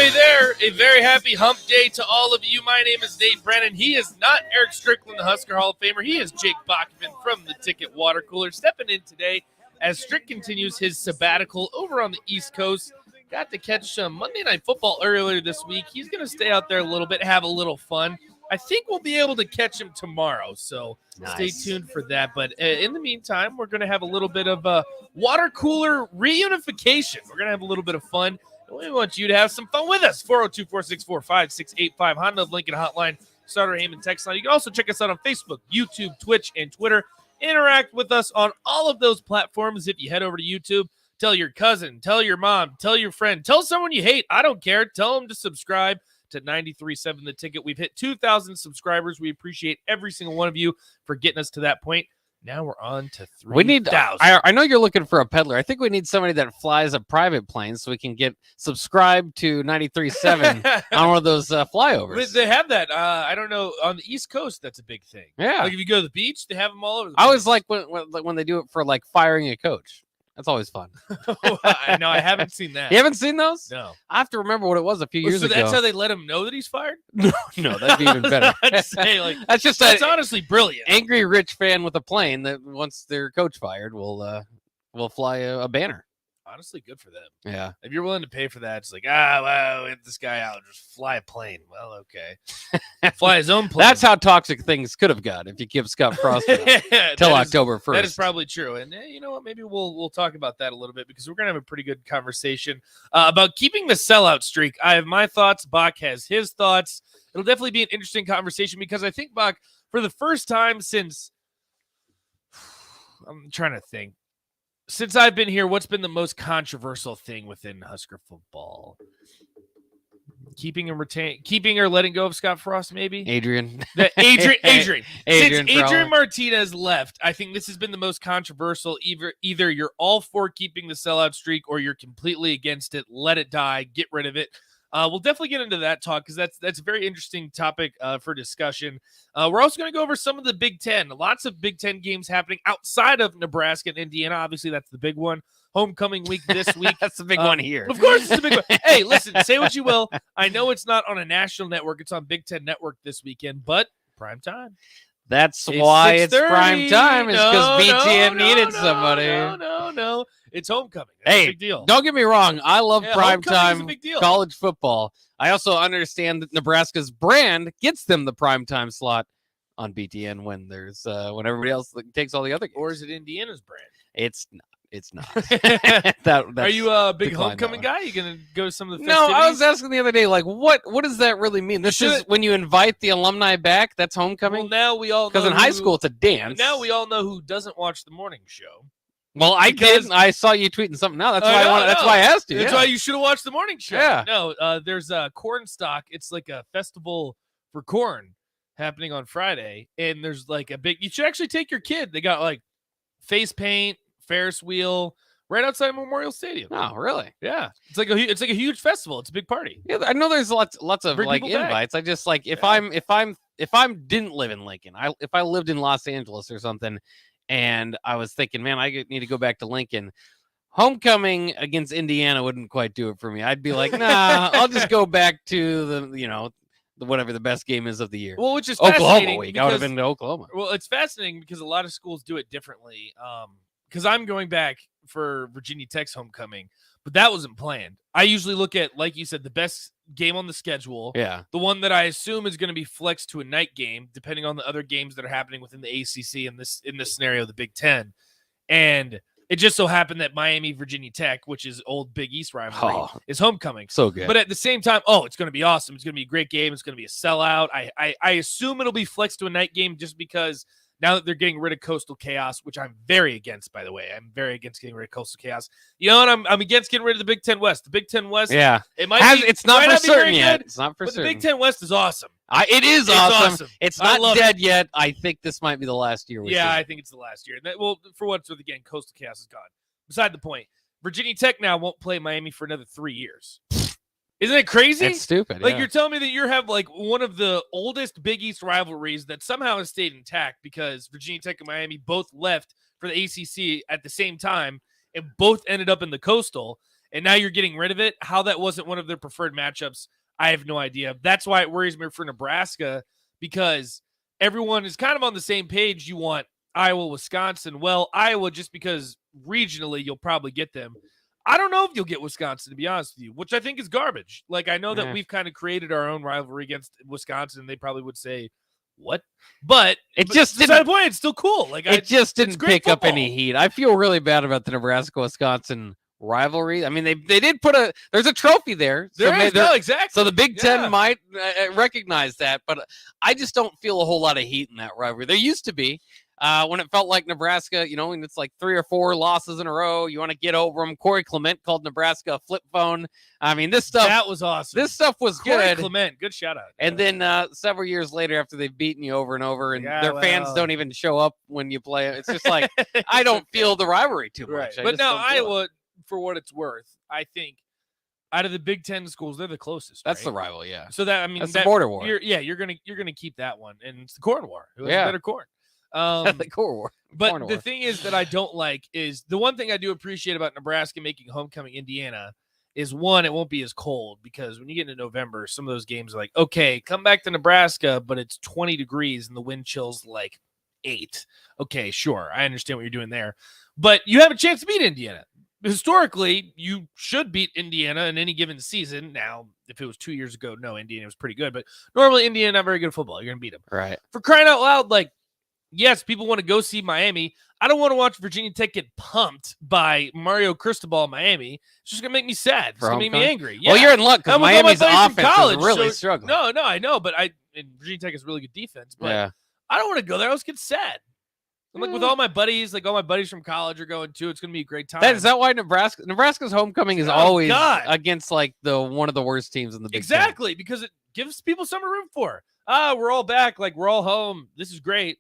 Hey there, a very happy hump day to all of you. My name is Nate Brennan. He is not Eric Strickland, the Husker Hall of Famer. He is Jake Bachman from the Ticket Water Cooler, stepping in today as Strick continues his sabbatical over on the East Coast. Got to catch some Monday Night Football earlier this week. He's going to stay out there a little bit, have a little fun. I think we'll be able to catch him tomorrow, so Stay tuned for that. But in the meantime, we're going to have a little bit of water cooler reunification. We're going to have a little bit of fun. We want you to have some fun with us. 402-464-5685, Honda of Lincoln Hotline, Starter Heyman text line. You can also check us out on Facebook, YouTube, Twitch, and Twitter. Interact with us on all of those platforms. If you head over to YouTube, tell your cousin, tell your mom, tell your friend, tell someone you hate. I don't care. Tell them to subscribe to 93.7 The Ticket. We've hit 2,000 subscribers. We appreciate every single one of you for getting us to that point. Now we're on to 3,000. We need. I know you're looking for a peddler. I think we need somebody that flies a private plane so we can get subscribed to 93.7 on one of those flyovers. They have that. I don't know. On the East Coast, that's a big thing. Yeah. Like if you go to the beach, they have them all over the place. I always like when they do it for like firing a coach. That's always fun. No, I haven't seen that. You haven't seen those? No. I have to remember what it was a few years ago. So that's how they let him know that he's fired? No, that'd be even better. That's honestly brilliant. Angry rich fan with a plane that once their coach fired will fly a banner. Honestly, good for them. Yeah. If you're willing to pay for that, it's like, well, get this guy out. Just fly a plane. Well, okay. Fly his own plane. That's how toxic things could have got if you give Scott Frost till October 1st. That is probably true. And you know what? Maybe we'll talk about that a little bit because we're going to have a pretty good conversation about keeping the sellout streak. I have my thoughts. Bach has his thoughts. It'll definitely be an interesting conversation because I think, Bach, for the first time since I'm trying to think. Since I've been here, what's been the most controversial thing within Husker football? Keeping or letting go of Scott Frost, maybe? Adrian. Adrian. Since Adrian probably. Martinez left, I think this has been the most controversial. Either you're all for keeping the sellout streak or you're completely against it. Let it die. Get rid of it. We'll definitely get into that talk because that's a very interesting topic for discussion. We're also going to go over some of the Big Ten. Lots of Big Ten games happening outside of Nebraska and Indiana. Obviously, that's the big one. Homecoming week this week. That's the big one here. Of course, it's the big one. Hey, listen, say what you will. I know it's not on a national network. It's on Big Ten Network this weekend, but prime time. That's why it's prime time, is because BTN needed somebody. No. It's homecoming. That's a big deal. Don't get me wrong. I love prime time college football. I also understand that Nebraska's brand gets them the prime time slot on BTN when there's when everybody else takes all the other games. Or is it Indiana's brand? It's not. It's not. Are you a big homecoming guy? You gonna go to some of the festivities? No, I was asking the other day, like, what does that really mean? This is when you invite the alumni back. That's homecoming. Well, now we all know because in high school it's a dance. Now we all know who doesn't watch the morning show. Well, I did. I saw you tweeting something now. That's why That's why I asked you. That's why you should have watched the morning show. Yeah. No, there's a corn stock. It's like a festival for corn happening on Friday, and there's like a big. You should actually take your kid. They got like face paint, Ferris wheel. Right outside Memorial Stadium. Oh, really? Yeah, it's like a huge festival. It's a big party. Yeah, I know there's lots of Bring like invites. Back. I just like if I didn't live in Lincoln, if I lived in Los Angeles or something, and I was thinking, man, I need to go back to Lincoln. Homecoming against Indiana wouldn't quite do it for me. I'd be like, nah, I'll just go back to whatever the best game is of the year. Well, which is Oklahoma week. I would have been to Oklahoma. Well, it's fascinating because a lot of schools do it differently. Because I'm going back for Virginia Tech's homecoming, but that wasn't planned. I usually look at, like you said, the best game on the schedule. Yeah. The one that I assume is going to be flexed to a night game, depending on the other games that are happening within the ACC in this scenario, the Big Ten. And it just so happened that Miami, Virginia Tech, which is old Big East rivalry, is homecoming. So good. But at the same time, it's going to be awesome. It's going to be a great game. It's going to be a sellout. I assume it'll be flexed to a night game just because now that they're getting rid of Coastal Chaos, which I'm very against, by the way. I'm very against getting rid of Coastal Chaos. You know what? I'm against getting rid of the Big Ten West. The Big Ten West, yeah, it's not for certain yet. It's not for certain. The Big Ten West is awesome. It is awesome. It's not dead yet. I think this might be the last year. I think it's the last year. Well, for what's worth, again, Coastal Chaos is gone. Beside the point, Virginia Tech now won't play Miami for another 3 years. Isn't it crazy? It's stupid. Like, you're telling me that you have like one of the oldest Big East rivalries that somehow has stayed intact because Virginia Tech and Miami both left for the ACC at the same time and both ended up in the Coastal. and now you're getting rid of it. How that wasn't one of their preferred matchups, I have no idea. That's why it worries me for Nebraska, because everyone is kind of on the same page. You want Iowa, Wisconsin. Well, Iowa, just because regionally you'll probably get them. I don't know if you'll get Wisconsin, to be honest with you, which I think is garbage. Like, I know that we've kind of created our own rivalry against Wisconsin. They probably would say, what? But just didn't. Point, it's still cool. Like, it just didn't pick football. up any heat. I feel really bad about the Nebraska-Wisconsin rivalry. I mean, they did put there's a trophy there. Exactly. So the Big Ten might recognize that, but I just don't feel a whole lot of heat in that rivalry. There used to be. When it felt like Nebraska, and it's like 3 or 4 losses in a row, you want to get over them. Corey Clement called Nebraska a flip phone. I mean, this stuff. That was awesome. This stuff was Corey good. Clement, good shout out. And then several years later, after they've beaten you over and over, and their fans don't even show up when you play, it's just like, I don't feel the rivalry too much. Right. But no, Iowa, for what it's worth, I think out of the Big Ten schools, they're the closest. That's right? the rival, yeah. So that's the border war. You're gonna keep that one, and it's the corn war. Who has better corn? The corn war. But the thing is that I don't like is the one thing I do appreciate about Nebraska making homecoming Indiana is, one, it won't be as cold, because when you get into November, some of those games are like, okay, come back to Nebraska, but it's 20 degrees and the wind chill's like 8. Okay, sure, I understand what you're doing there, but you have a chance to beat Indiana. Historically, you should beat Indiana in any given season. Now, if it was 2 years ago, no, Indiana was pretty good, but normally Indiana not very good at football. You're gonna beat them, right? For crying out loud, like. Yes, people want to go see Miami. I don't want to watch Virginia Tech get pumped by Mario Cristobal in Miami. It's just going to make me sad. It's going to make me angry. Yeah. Well, you're in luck because Miami's offense is really struggling. No, I know, but Virginia Tech has really good defense. But I don't want to go there. I always get sad. I'm like, with all my buddies, all my buddies from college are going too. It's going to be a great time. Is that why Nebraska's homecoming is always against like one of the worst teams in the Big Ten? Exactly, because it gives people something to root for. We're all back. Like, we're all home. This is great.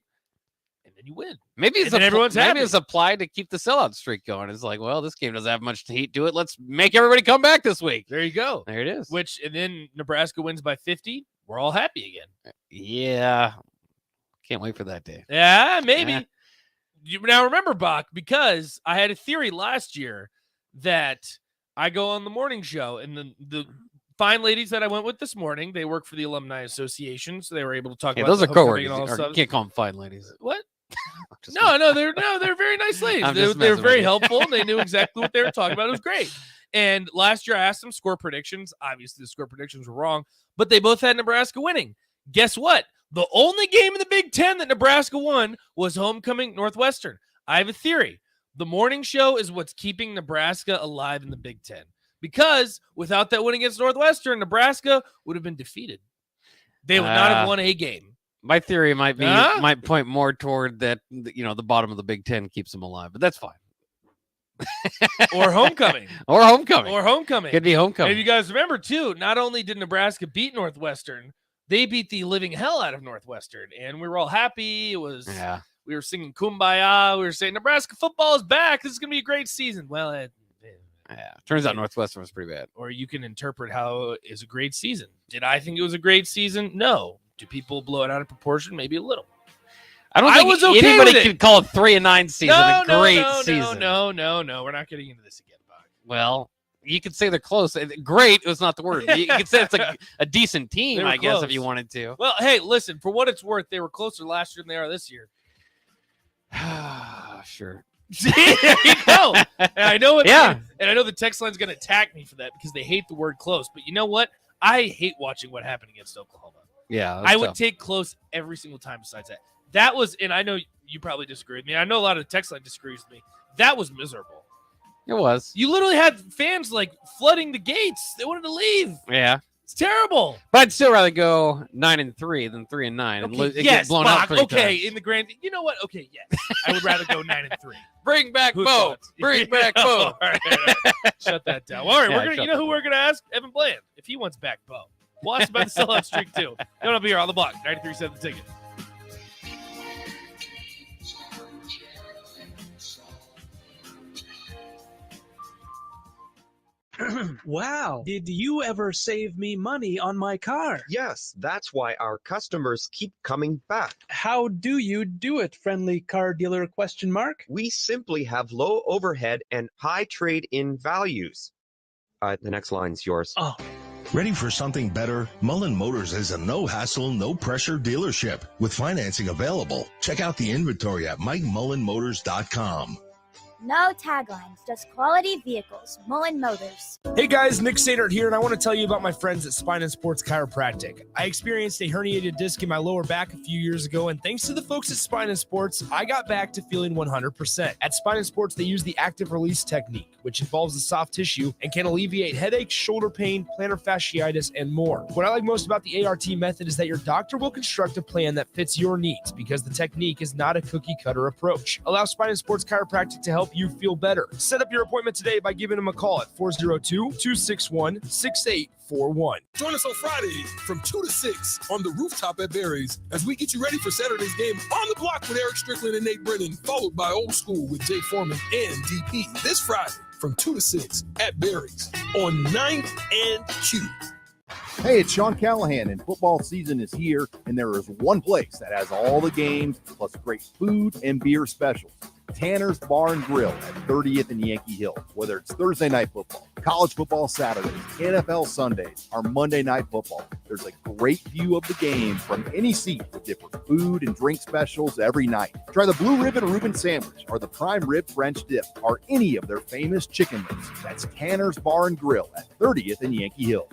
And then you win. Maybe it's applied to keep the sellout streak going. It's like, well, this game doesn't have much heat to it. Let's make everybody come back this week. There you go. There it is. And then Nebraska wins by 50. We're all happy again. Yeah. Can't wait for that day. Yeah, maybe. Yeah. Now remember, Bach, because I had a theory last year that I go on the morning show, and the fine ladies that I went with this morning, they work for the Alumni Association, so they were able to talk about those are coworkers. You can't call them fine ladies. What? No, they're very nice ladies. They were very helpful. They knew exactly what they were talking about. It was great. And last year I asked them score predictions. Obviously, the score predictions were wrong, but they both had Nebraska winning. Guess what? The only game in the Big Ten that Nebraska won was homecoming Northwestern. I have a theory. The morning show is what's keeping Nebraska alive in the Big Ten. Because without that win against Northwestern, Nebraska would have been defeated. They would not have won a game. My theory might point more toward that, the bottom of the Big Ten keeps them alive, but that's fine. Or homecoming. Or homecoming. Could be homecoming. And if you guys remember, too, not only did Nebraska beat Northwestern, they beat the living hell out of Northwestern. And we were all happy. We were singing Kumbaya. We were saying, Nebraska football is back. This is going to be a great season. Well, turns out Northwestern was pretty bad. Or you can interpret how it is a great season. Did I think it was a great season? No. Do people blow it out of proportion? Maybe a little. I don't think anybody can call a 3-9 season a great season. No. We're not getting into this again, Buck. Well, you could say they're close. Great was not the word. You could say it's a decent team, I guess, if you wanted to. Well, hey, listen, for what it's worth, they were closer last year than they are this year. Sure. There you go. And I know and I know the text line's going to attack me for that because they hate the word close. But you know what? I hate watching what happened against Oklahoma. Yeah, I would take close every single time besides that. That was, and I know you probably disagree with me. I know a lot of the text line disagrees with me. That was miserable. It was. You literally had fans like flooding the gates. They wanted to leave. Yeah. It's terrible. But I'd still rather go 9-3 than 3-9. Okay, and get blown out 3 times. In the grand, you know what? Okay, yes. I would rather go 9-3. Bring back Bo. Bring back Bo. All right. Shut that down. All right, we're gonna. Who we're gonna ask? Evan Bland, if he wants back Bo. We'll ask about the sellout streak too. Don't up here on the block. 93.7 The Ticket. Wow. Did you ever save me money on my car? Yes, that's why our customers keep coming back. How do you do it, friendly car dealer ? We simply have low overhead and high trade-in values. The next line's yours. Oh, Ready for something better? Mullen Motors is a no-hassle, no-pressure dealership with financing available. Check out the inventory at MikeMullenMotors.com. No taglines, just quality vehicles. Mullen Motors. Hey guys, Nick Sadert here, and I want to tell you about my friends at Spine and Sports Chiropractic. I experienced a herniated disc in my lower back a few years ago, and thanks to the folks at Spine and Sports, I got back to feeling 100%. At Spine and Sports, they use the active release technique, which involves the soft tissue and can alleviate headaches, shoulder pain, plantar fasciitis, and more. What I like most about the ART method is that your doctor will construct a plan that fits your needs because the technique is not a cookie-cutter approach. Allow Spine and Sports Chiropractic to help you feel better. Set up your appointment today by giving them a call at 402-261-6841. Join us on Fridays from 2 to 6 on the rooftop at Barry's as we get you ready for Saturday's game on the block with Eric Strickland and Nate Brennan, followed by Old School with Jay Foreman and DP this Friday from 2 to 6 at Barry's on 9th and Q. Hey, it's Sean Callahan, and football season is here, and there is one place that has all the games, plus great food and beer specials. Tanner's Bar and Grill at 30th and Yankee Hill. Whether it's Thursday night football, college football Saturdays, NFL Sundays, or Monday night football, there's a great view of the game from any seat with different food and drink specials every night. Try the Blue Ribbon Reuben Sandwich or the Prime Rib French Dip or any of their famous chicken wings. That's Tanner's Bar and Grill at 30th and Yankee Hill.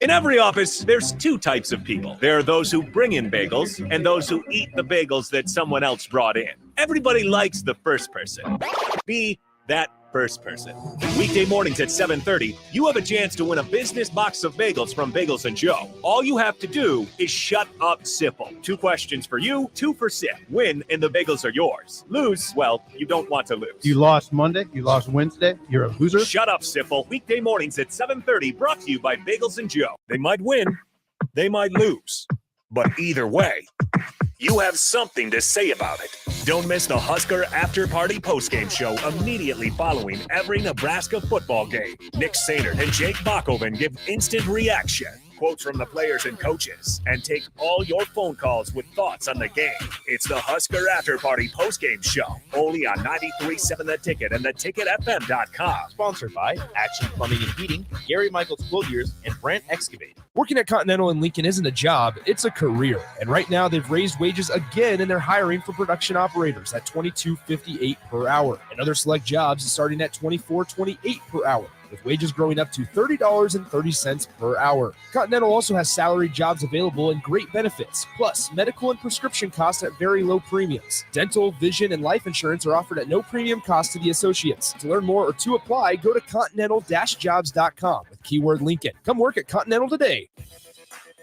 In every office, there's two types of people. There are those who bring in bagels and those who eat the bagels that someone else brought in. Everybody likes the first person. Be that first person. Weekday mornings at 7:30, you have a chance to win a business box of bagels from Bagels & Joe. All you have to do is shut up, Sipple. 2 questions for you, 2 for Sip. Win, and the bagels are yours. Lose, well, you don't want to lose. You lost Monday, you lost Wednesday, you're a loser. Shut up, Sipple. Weekday mornings at 7:30, brought to you by Bagels & Joe. They might win, they might lose, but either way, you have something to say about it. Don't miss the Husker After Party postgame show immediately following every Nebraska football game. Nick Sainert and Jake Bachhoven give instant reaction, quotes from the players and coaches, and take all your phone calls with thoughts on the game. It's the Husker After Party postgame show, only on 93.7 The Ticket and theticketfm.com. Sponsored by Action Plumbing and Heating, Gary Michaels Quilliers, and Brent Excavate. Working at Continental in Lincoln isn't a job, it's a career. And right now, they've raised wages again, and they're hiring for production operators at $22.58 per hour. And other select jobs starting at $24.28 per hour, with wages growing up to $30.30 per hour. Continental also has salaried jobs available and great benefits, plus medical and prescription costs at very low premiums. Dental, vision, and life insurance are offered at no premium cost to the associates. To learn more or to apply, go to continental-jobs.com with keyword Lincoln. Come work at Continental today.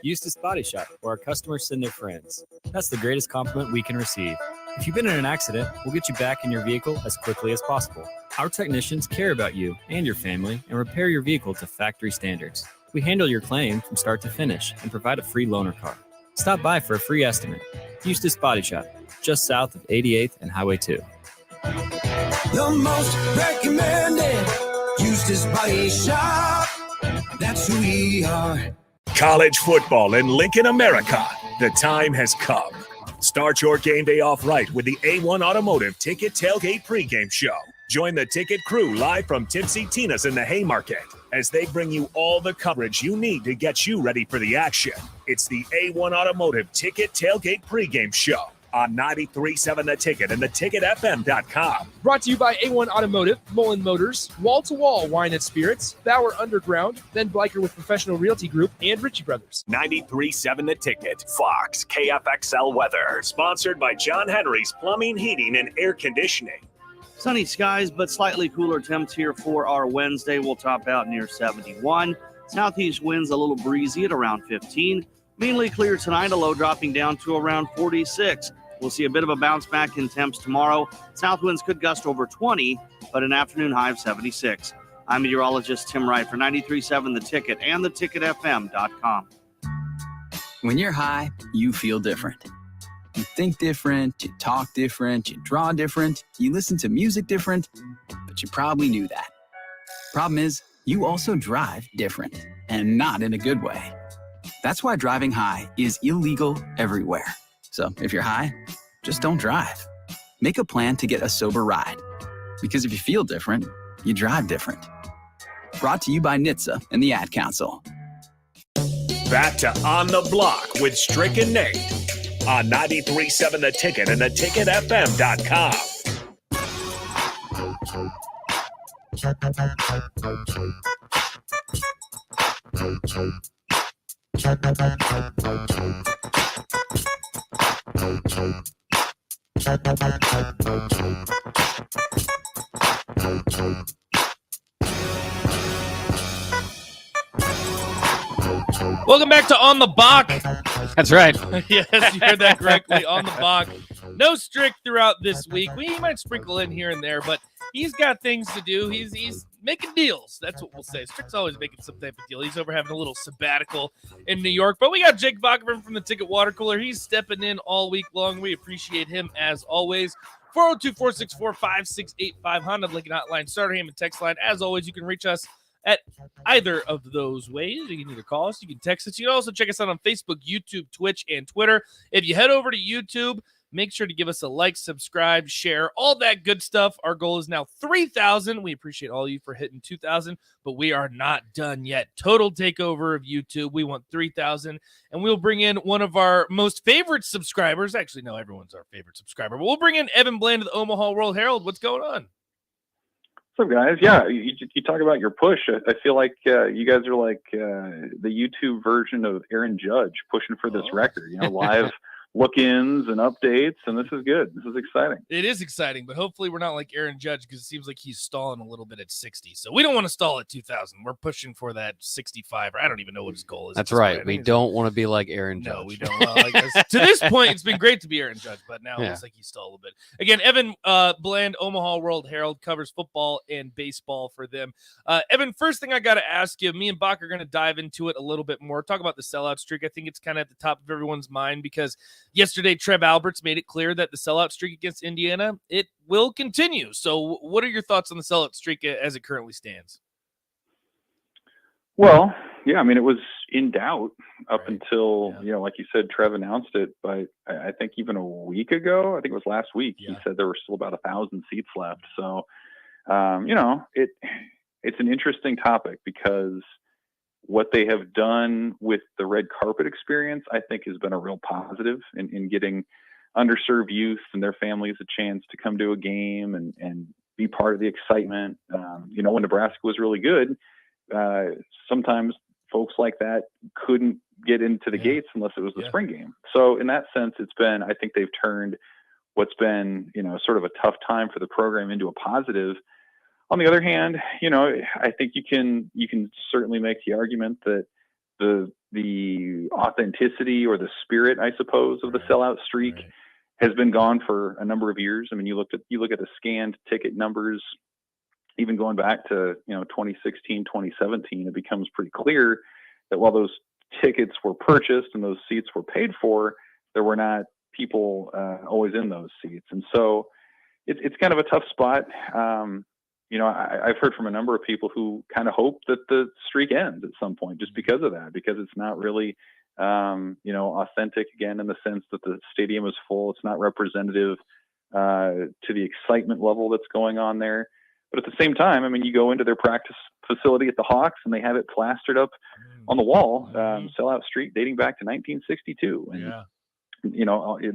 Eustace Body Shop, where our customers send their friends. That's the greatest compliment we can receive. If you've been in an accident, we'll get you back in your vehicle as quickly as possible. Our technicians care about you and your family and repair your vehicle to factory standards. We handle your claim from start to finish and provide a free loaner car. Stop by for a free estimate. Eustace Body Shop, just south of 88th and Highway 2. The most recommended Eustace Body Shop. That's who we are. College football in Lincoln, America. The time has come. Start your game day off right with the A1 Automotive Ticket Tailgate pregame show. Join the Ticket crew live from Tipsy Tina's in the Haymarket as they bring you all the coverage you need to get you ready for the action. It's the A1 Automotive Ticket Tailgate pregame show on 93.7 The Ticket and theticketfm.com. Brought to you by A1 Automotive, Mullen Motors, Wall to Wall Wine and Spirits, Bauer Underground, Ben Bleicher with Professional Realty Group, and Ritchie Brothers. 93.7 The Ticket, Fox, KFXL weather. Sponsored by John Henry's Plumbing, Heating, and Air Conditioning. Sunny skies, but slightly cooler temps here for our Wednesday. We'll top out near 71. Southeast winds a little breezy at around 15. Mainly clear tonight, a low dropping down to around 46. We'll see a bit of a bounce back in temps tomorrow. South winds could gust over 20, but an afternoon high of 76. I'm meteorologist Tim Wright for 93.7 The Ticket and theticketfm.com. When you're high, you feel different. You think different, you talk different, you draw different, you listen to music different, but you probably knew that. Problem is, you also drive different, and not in a good way. That's why driving high is illegal everywhere. So if you're high, just don't drive. Make a plan to get a sober ride. Because if you feel different, you drive different. Brought to you by NHTSA and the Ad Council. Back to On the Block with Strick and Nate on 93.7 The Ticket and theticketfm.com. Welcome back to On the Bach. That's right. Yes, you heard that correctly. On the Bach. No Strick throughout this week. We might sprinkle in here and there, but he's got things to do. He's making deals. That's what we'll say. Strick's always making some type of deal. He's over having a little sabbatical in New York. But we got Jake Bachman from the Ticket Water Cooler. He's stepping in all week long. We appreciate him as always. 402-464-5685 Honda Lincoln Hotline, Starter Hammond text line. As always, you can reach us at either of those ways. You can either call us, you can text us. You can also check us out on Facebook, YouTube, Twitch, and Twitter. If you head over to YouTube, make sure to give us a like, subscribe, share, all that good stuff. Our goal is now 3,000. We appreciate all of you for hitting 2,000, but we are not done yet. Total takeover of YouTube. We want 3,000, and we'll bring in one of our most favorite subscribers. Actually, no, everyone's our favorite subscriber, but we'll bring in Evan Bland of the Omaha World Herald. What's going on? What's up, guys? Yeah, you talk about your push. I feel like you guys are like the YouTube version of Aaron Judge pushing for this record. Live look-ins and updates, and this is good. This is exciting. It is exciting, but hopefully we're not like Aaron Judge, because it seems like he's stalling a little bit at 60. So we don't want to stall at 2,000. We're pushing for that 65. I don't even know what his goal is. That's right. We don't want to be like Aaron Judge. No, we don't. Well, to this point, it's been great to be Aaron Judge, but now it looks like he's stalled a little bit. Again, Evan Bland, Omaha World Herald, covers football and baseball for them. Evan, first thing I got to ask you, me and Bach are going to dive into it a little bit more. Talk about the sellout streak. I think it's kind of at the top of everyone's mind because yesterday, Trev Alberts made it clear that the sellout streak against Indiana, it will continue. So what are your thoughts on the sellout streak as it currently stands? Well, yeah, I mean, it was in doubt up until, like you said, Trev announced it, but I think even a week ago, I think it was last week, he said there were still about 1,000 seats left. So, it's an interesting topic because what they have done with the red carpet experience, I think, has been a real positive in getting underserved youth and their families a chance to come to a game and be part of the excitement. When Nebraska was really good, sometimes folks like that couldn't get into the gates unless it was the spring game. So in that sense, I think they've turned what's been, sort of a tough time for the program into a positive. On the other hand, I think you can certainly make the argument that the authenticity or the spirit, I suppose, of the sellout streak has been gone for a number of years. I mean, you look at the scanned ticket numbers, even going back to 2016, 2017, it becomes pretty clear that while those tickets were purchased and those seats were paid for, there were not people always in those seats, and so it's kind of a tough spot. I've heard from a number of people who kind of hope that the streak ends at some point just because of that, because it's not really, authentic again in the sense that the stadium is full. It's not representative to the excitement level that's going on there. But at the same time, I mean, you go into their practice facility at the Hawks and they have it plastered up on the wall, sellout streak dating back to 1962. And,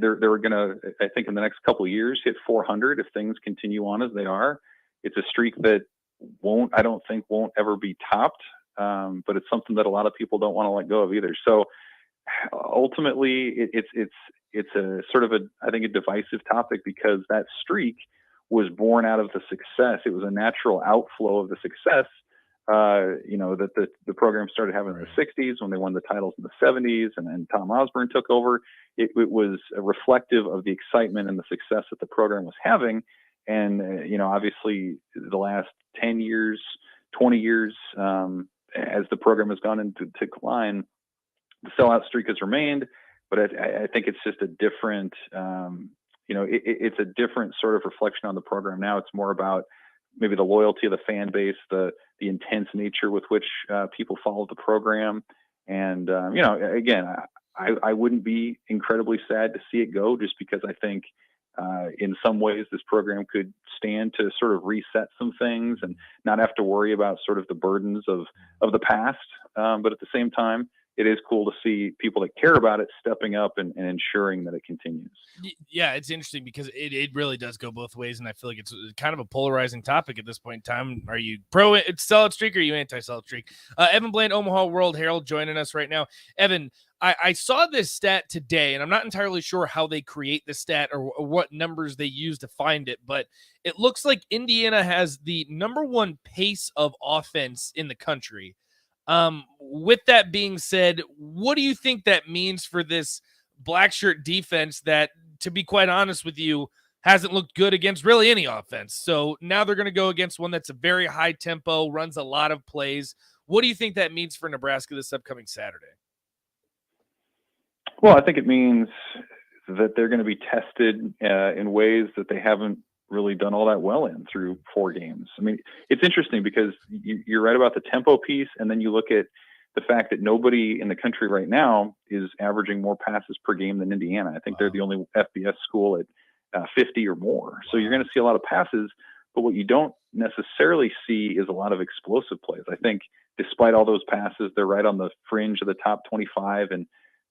they're going to, I think in the next couple of years, hit 400 if things continue on as they are. It's a streak that I don't think won't ever be topped, but it's something that a lot of people don't want to let go of either. So ultimately, it's a sort of I think a divisive topic because that streak was born out of the success. It was a natural outflow of the success, that the program started having in the 60s when they won the titles in the 70s and then Tom Osborne took over. It was reflective of the excitement and the success that the program was having. And, obviously the last 10 years, 20 years, as the program has gone into decline, the sellout streak has remained, but I think it's just a different, it's a different sort of reflection on the program now. It's more about maybe the loyalty of the fan base, the intense nature with which people follow the program. And, again, I wouldn't be incredibly sad to see it go just because I think In some ways, this program could stand to sort of reset some things and not have to worry about sort of the burdens of the past. But at the same time, it is cool to see people that care about it stepping up and ensuring that it continues. Yeah, it's interesting because it really does go both ways, and I feel like it's kind of a polarizing topic at this point in time. Are you pro sell-out streak or are you anti-sell-out streak? Evan Bland, Omaha World Herald, joining us right now. Evan, I saw this stat today, and I'm not entirely sure how they create the stat or what numbers they use to find it, but it looks like Indiana has the number one pace of offense in the country. With that being said, what do you think that means for this black shirt defense that, to be quite honest with you, hasn't looked good against really any offense? So now they're going to go against one that's a very high tempo, runs a lot of plays. What do you think that means for Nebraska this upcoming Saturday? Well, I think it means that they're going to be tested in ways that they haven't really done all that well in through 4 games. I mean, it's interesting because you're right about the tempo piece, and then you look at the fact that nobody in the country right now is averaging more passes per game than Indiana. I think they're the only FBS school at 50 or more. So you're going to see a lot of passes, but what you don't necessarily see is a lot of explosive plays. I think despite all those passes, they're right on the fringe of the top 25 and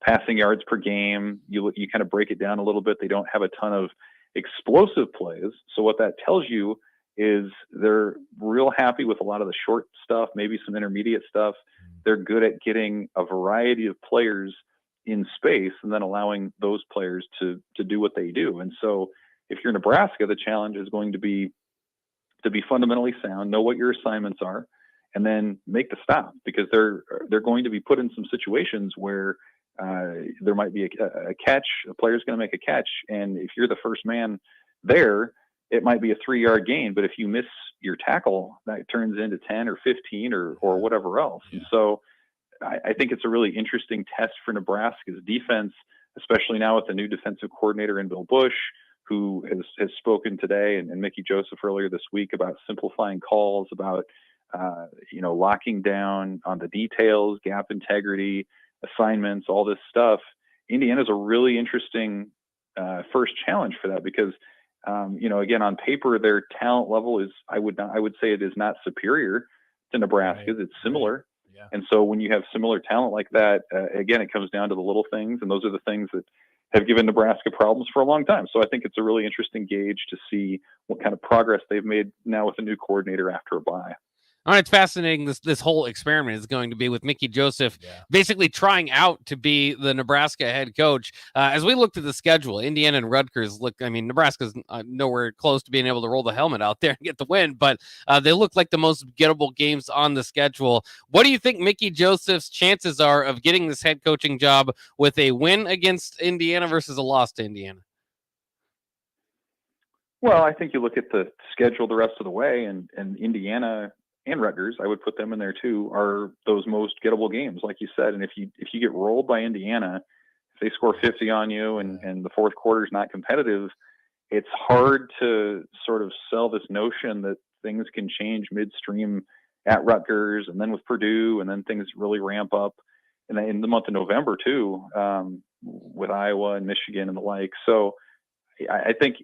passing yards per game. You kind of break it down a little bit. They don't have a ton of explosive plays. So what that tells you is they're real happy with a lot of the short stuff, maybe some intermediate stuff. They're good at getting a variety of players in space and then allowing those players to do what they do. And so if you're Nebraska, the challenge is going to be fundamentally sound, know what your assignments are, and then make the stop, because they're going to be put in some situations where there might be a catch, a player's going to make a catch, and if you're the first man there, it might be a 3-yard gain, but if you miss your tackle, that turns into 10 or 15 or whatever else. Yeah. And so I think it's a really interesting test for Nebraska's defense, especially now with the new defensive coordinator in Bill Bush, who has spoken today, and Mickey Joseph earlier this week, about simplifying calls, about locking down on the details, gap integrity, assignments, all this stuff. Indiana's a really interesting first challenge for that, because again, on paper, their talent level is, I would say it is not superior to Nebraska's. Right. It's similar. Yeah. And so when you have similar talent like that, again, it comes down to the little things, and those are the things that have given Nebraska problems for a long time. So I think it's a really interesting gauge to see what kind of progress they've made now with a new coordinator after a bye. All right, it's fascinating. This whole experiment is going to be with Mickey Joseph basically trying out to be the Nebraska head coach. As we looked at the schedule, Indiana and Rutgers Nebraska's nowhere close to being able to roll the helmet out there and get the win, but they look like the most gettable games on the schedule. What do you think Mickey Joseph's chances are of getting this head coaching job with a win against Indiana versus a loss to Indiana? Well, I think you look at the schedule the rest of the way, and Indiana and Rutgers, I would put them in there too, are those most gettable games, like you said. And if you get rolled by Indiana, if they score 50 on you and the fourth quarter is not competitive, it's hard to sort of sell this notion that things can change midstream at Rutgers and then with Purdue, and then things really ramp up in the month of November too, with Iowa and Michigan and the like. So I think,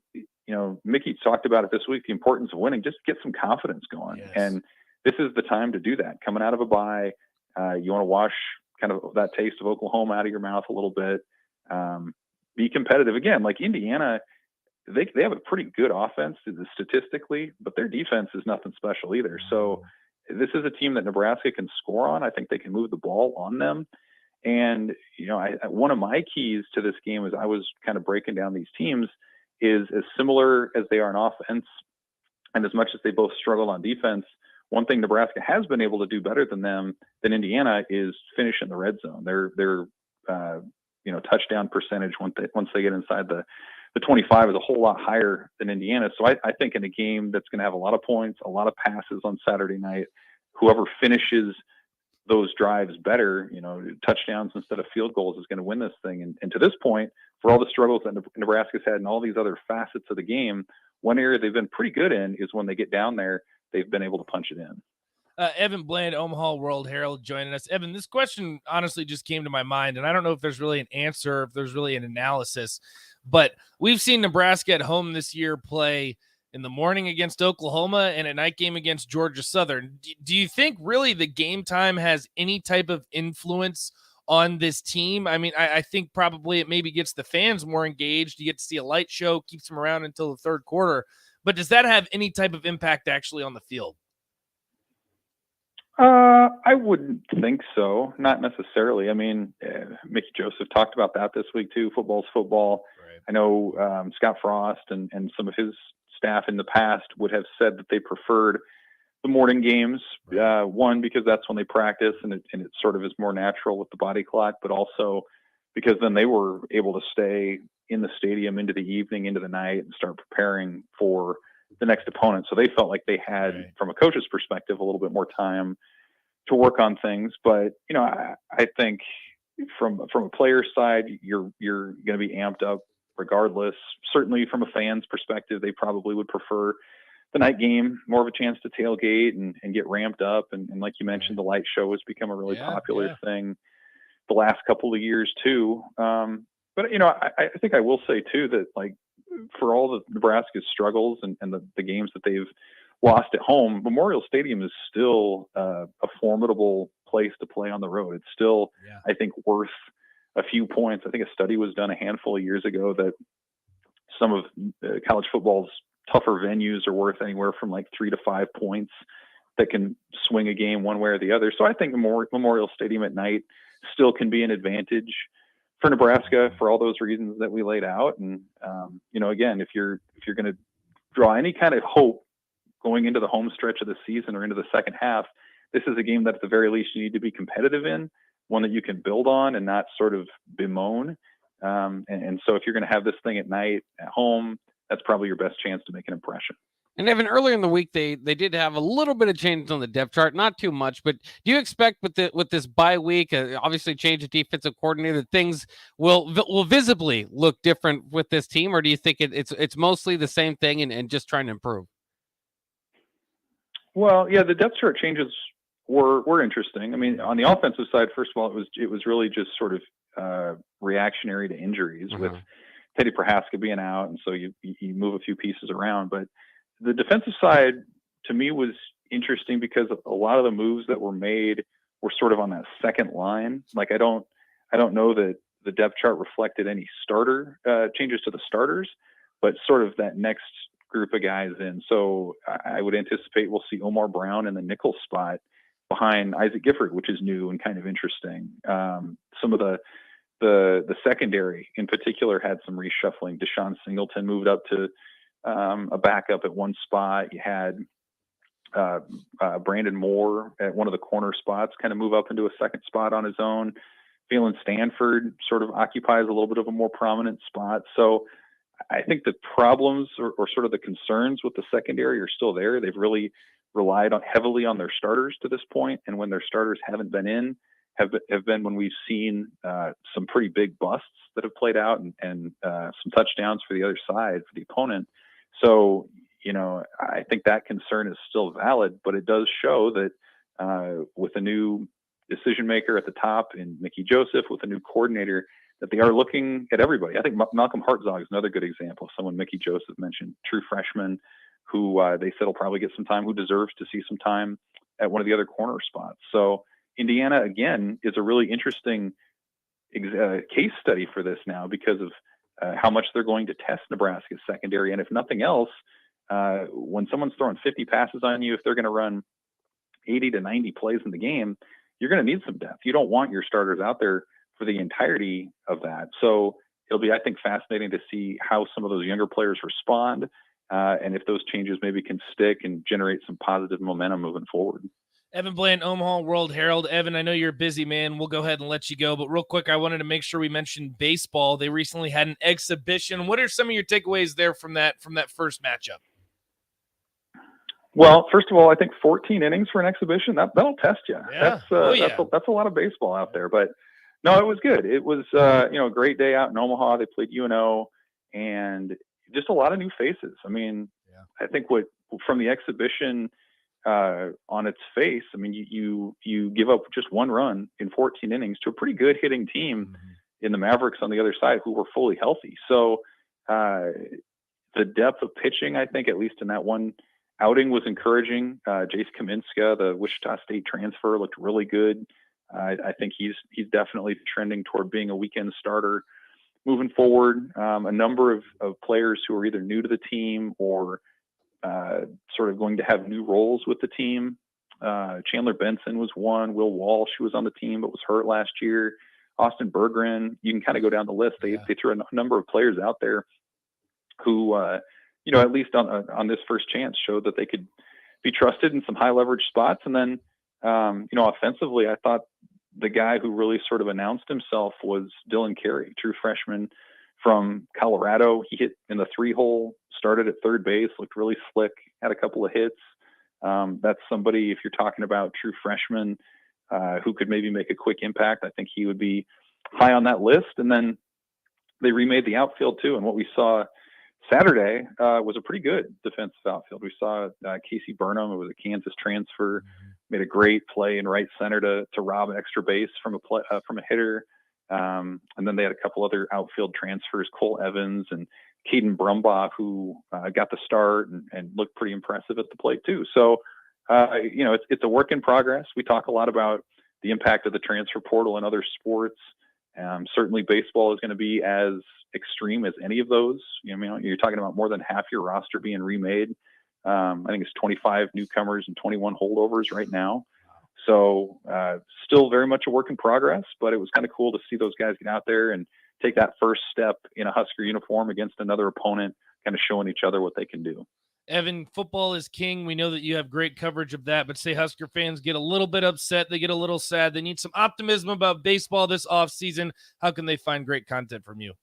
Mickey talked about it this week, the importance of winning. Just get some confidence going. Yes. And this is the time to do that. Coming out of a bye, you want to wash kind of that taste of Oklahoma out of your mouth a little bit. Be competitive. Again, like Indiana, they have a pretty good offense statistically, but their defense is nothing special either. So this is a team that Nebraska can score on. I think they can move the ball on them. And, one of my keys to this game, as I was kind of breaking down these teams, is as similar as they are in offense, and as much as they both struggle on defense, one thing Nebraska has been able to do better than Indiana is finish in the red zone. Their touchdown percentage once they get inside the 25 is a whole lot higher than Indiana. So I think in a game that's going to have a lot of points, a lot of passes on Saturday night, whoever finishes those drives better, touchdowns instead of field goals, is going to win this thing. And to this point, for all the struggles that Nebraska's had in all these other facets of the game, one area they've been pretty good in is when they get down there, they've been able to punch it in. Evan Bland, Omaha World Herald, joining us. Evan, this question honestly just came to my mind, and I don't know if there's really an answer, if there's really an analysis, but we've seen Nebraska at home this year play in the morning against Oklahoma and a night game against Georgia Southern. Do you think really the game time has any type of influence on this team? I mean, I think probably it maybe gets the fans more engaged. You get to see a light show, keeps them around until the third quarter. But does that have any type of impact actually on the field? I wouldn't think so. Not necessarily. I mean, Mickey Joseph talked about that this week too. Football's football. Right. I know Scott Frost and some of his staff in the past would have said that they preferred the morning games. One, because that's when they practice and it sort of is more natural with the body clock, but also because then they were able to stay in the stadium into the evening, into the night, and start preparing for the next opponent. So they felt like they had, from a coach's perspective, a little bit more time to work on things. But, you know, I think from a player's side, you're going to be amped up regardless. Certainly from a fan's perspective, they probably would prefer the night game, more of a chance to tailgate and get ramped up. And like you mentioned, the light show has become a really popular thing the last couple of years too. But, you know, I think I will say too that, like, for all the Nebraska's struggles and the games that they've lost at home, Memorial Stadium is still a formidable place to play on the road. It's still, I think, worth a few points. I think a study was done a handful of years ago that some of college football's tougher venues are worth anywhere from like 3 to 5 points that can swing a game one way or the other. So I think Memorial Stadium at night still can be an advantage for Nebraska for all those reasons that we laid out. And, you know, again, if you're going to draw any kind of hope going into the home stretch of the season or into the second half, this is a game that at the very least you need to be competitive in, one that you can build on and not sort of bemoan. And so if you're going to have this thing at night at home, that's probably your best chance to make an impression. And Evan, earlier in the week, they did have a little bit of changes on the depth chart, not too much, but do you expect with this bye week, obviously change of defensive coordinator, that things will visibly look different with this team, or do you think it's mostly the same thing and just trying to improve? Well, yeah, the depth chart changes were interesting. I mean, on the offensive side, first of all, it was really just sort of reactionary to injuries with Teddy Prohaska being out, and so you move a few pieces around, but the defensive side to me was interesting because a lot of the moves that were made were sort of on that second line. Like I don't know that the depth chart reflected any starter changes to the starters, but sort of that next group of guys in. So I would anticipate we'll see Omar Brown in the nickel spot behind Isaac Gifford, which is new and kind of interesting. Some of the secondary in particular had some reshuffling. Deshaun Singleton moved up to a backup at one spot. You had Brandon Moore at one of the corner spots kind of move up into a second spot on his own. Phelan Stanford sort of occupies a little bit of a more prominent spot. So I think the problems or sort of the concerns with the secondary are still there. They've really relied heavily on their starters to this point, and when their starters haven't been in, have been when we've seen some pretty big busts that have played out and some touchdowns for the other side, for the opponent. So, you know, I think that concern is still valid, but it does show that with a new decision maker at the top in Mickey Joseph, with a new coordinator, that they are looking at everybody. I think Malcolm Hartzog is another good example. Someone Mickey Joseph mentioned, true freshman, who they said will probably get some time, who deserves to see some time at one of the other corner spots. So Indiana, again, is a really interesting case study for this now because of how much they're going to test Nebraska's secondary. And if nothing else, when someone's throwing 50 passes on you, if they're going to run 80 to 90 plays in the game, you're going to need some depth. You don't want your starters out there for the entirety of that. So it'll be, I think, fascinating to see how some of those younger players respond and if those changes maybe can stick and generate some positive momentum moving forward. Evan Bland, Omaha World Herald. Evan, I know you're a busy man. We'll go ahead and let you go. But real quick, I wanted to make sure we mentioned baseball. They recently had an exhibition. What are some of your takeaways there from that first matchup? Well, first of all, I think 14 innings for an exhibition, that'll test you. Yeah. That's a lot of baseball out there. But no, it was good. It was a great day out in Omaha. They played UNO and just a lot of new faces. I mean, I think from the exhibition, on its face, I mean, you give up just 1 run in 14 innings to a pretty good hitting team in the Mavericks on the other side who were fully healthy. So the depth of pitching, I think, at least in that one outing, was encouraging. Jace Kaminska, the Wichita State transfer, looked really good. I think he's definitely trending toward being a weekend starter moving forward. A number of players who are either new to the team or sort of going to have new roles with the team. Chandler Benson was one. Will Walsh, who was on the team but was hurt last year. Austin Berggren. You can kind of go down the list. They threw a number of players out there who, at least on this first chance, showed that they could be trusted in some high leverage spots. And then, offensively, I thought the guy who really sort of announced himself was Dylan Carey, true freshman from Colorado. He hit in the 3-hole, started at third base, looked really slick, had a couple of hits. That's somebody, if you're talking about true freshmen who could maybe make a quick impact, I think he would be high on that list. And then they remade the outfield too. And what we saw Saturday was a pretty good defensive outfield. We saw Casey Burnham, who was a Kansas transfer, made a great play in right center to rob an extra base from a hitter. And then they had a couple other outfield transfers, Cole Evans and Caden Brumbaugh, who got the start and looked pretty impressive at the plate too. So, it's a work in progress. We talk a lot about the impact of the transfer portal in other sports. Certainly baseball is going to be as extreme as any of those. You're talking about more than half your roster being remade. I think it's 25 newcomers and 21 holdovers right now. So still very much a work in progress, but it was kind of cool to see those guys get out there and take that first step in a Husker uniform against another opponent, kind of showing each other what they can do. Evan, football is king. We know that you have great coverage of that, but say Husker fans get a little bit upset. They get a little sad. They need some optimism about baseball this offseason. How can they find great content from you?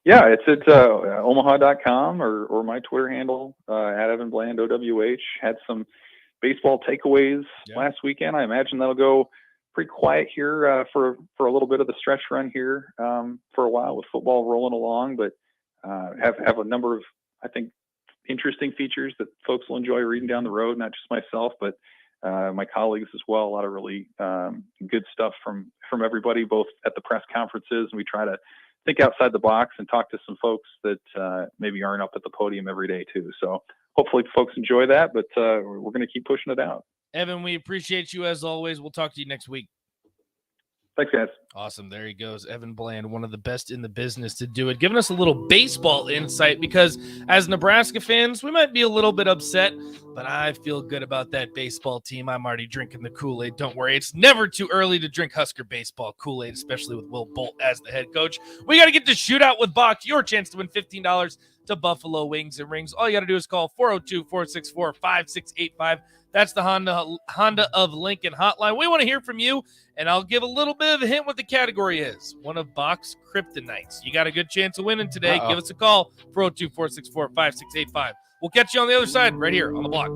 Yeah, it's at omaha.com or my Twitter handle, at Evan Bland, OWH. Had some baseball takeaways last weekend. I imagine that'll go pretty quiet here for a little bit of the stretch run here for a while with football rolling along, but have a number of, I think, interesting features that folks will enjoy reading down the road, not just myself, but my colleagues as well. A lot of really good stuff from everybody, both at the press conferences, and we try to think outside the box and talk to some folks that maybe aren't up at the podium every day too. So hopefully folks enjoy that, but we're going to keep pushing it out. Evan, we appreciate you as always. We'll talk to you next week. Thanks, guys. Awesome. There he goes. Evan Bland, one of the best in the business to do it, giving us a little baseball insight, because as Nebraska fans, we might be a little bit upset, but I feel good about that baseball team. I'm already drinking the Kool-Aid. Don't worry. It's never too early to drink Husker baseball Kool-Aid, especially with Will Bolt as the head coach. We got to get to Shootout with Bach, your chance to win $15 to Buffalo Wings and Rings. All you got to do is call 402-464-5685. That's the Honda of Lincoln hotline. We want to hear from you, and I'll give a little bit of a hint what the category is. One of Bach's kryptonites. You got a good chance of winning today. Give us a call, 402-464-5685. We'll catch you on the other side right here on the block.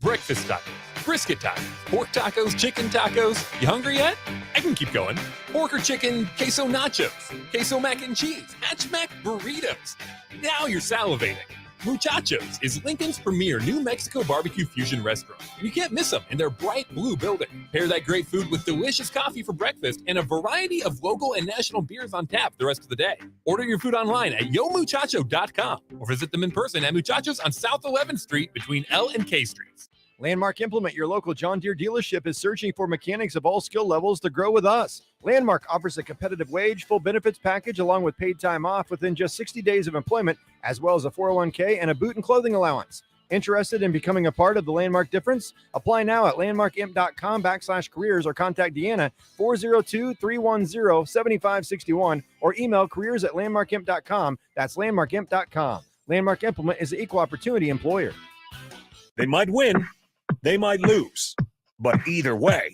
Breakfast tacos, brisket tacos, pork tacos, chicken tacos. You hungry yet? I can keep going. Pork or chicken, queso nachos, queso mac and cheese, hatch mac burritos. Now you're salivating. Muchachos is Lincoln's premier New Mexico barbecue fusion restaurant. You can't miss them in their bright blue building. Pair that great food with delicious coffee for breakfast and a variety of local and national beers on tap the rest of the day. Order your food online at yomuchacho.com or visit them in person at Muchachos on South 11th Street between L and K Streets. Landmark Implement, your local John Deere dealership, is searching for mechanics of all skill levels to grow with us. Landmark offers a competitive wage, full benefits package, along with paid time off within just 60 days of employment, as well as a 401k and a boot and clothing allowance. Interested in becoming a part of the Landmark difference? Apply now at landmarkimp.com/careers or contact Deanna 402-310-7561 or email careers@landmarkimp.com. That's landmarkimp.com. Landmark Implement is an equal opportunity employer. They might win, they might lose, but either way,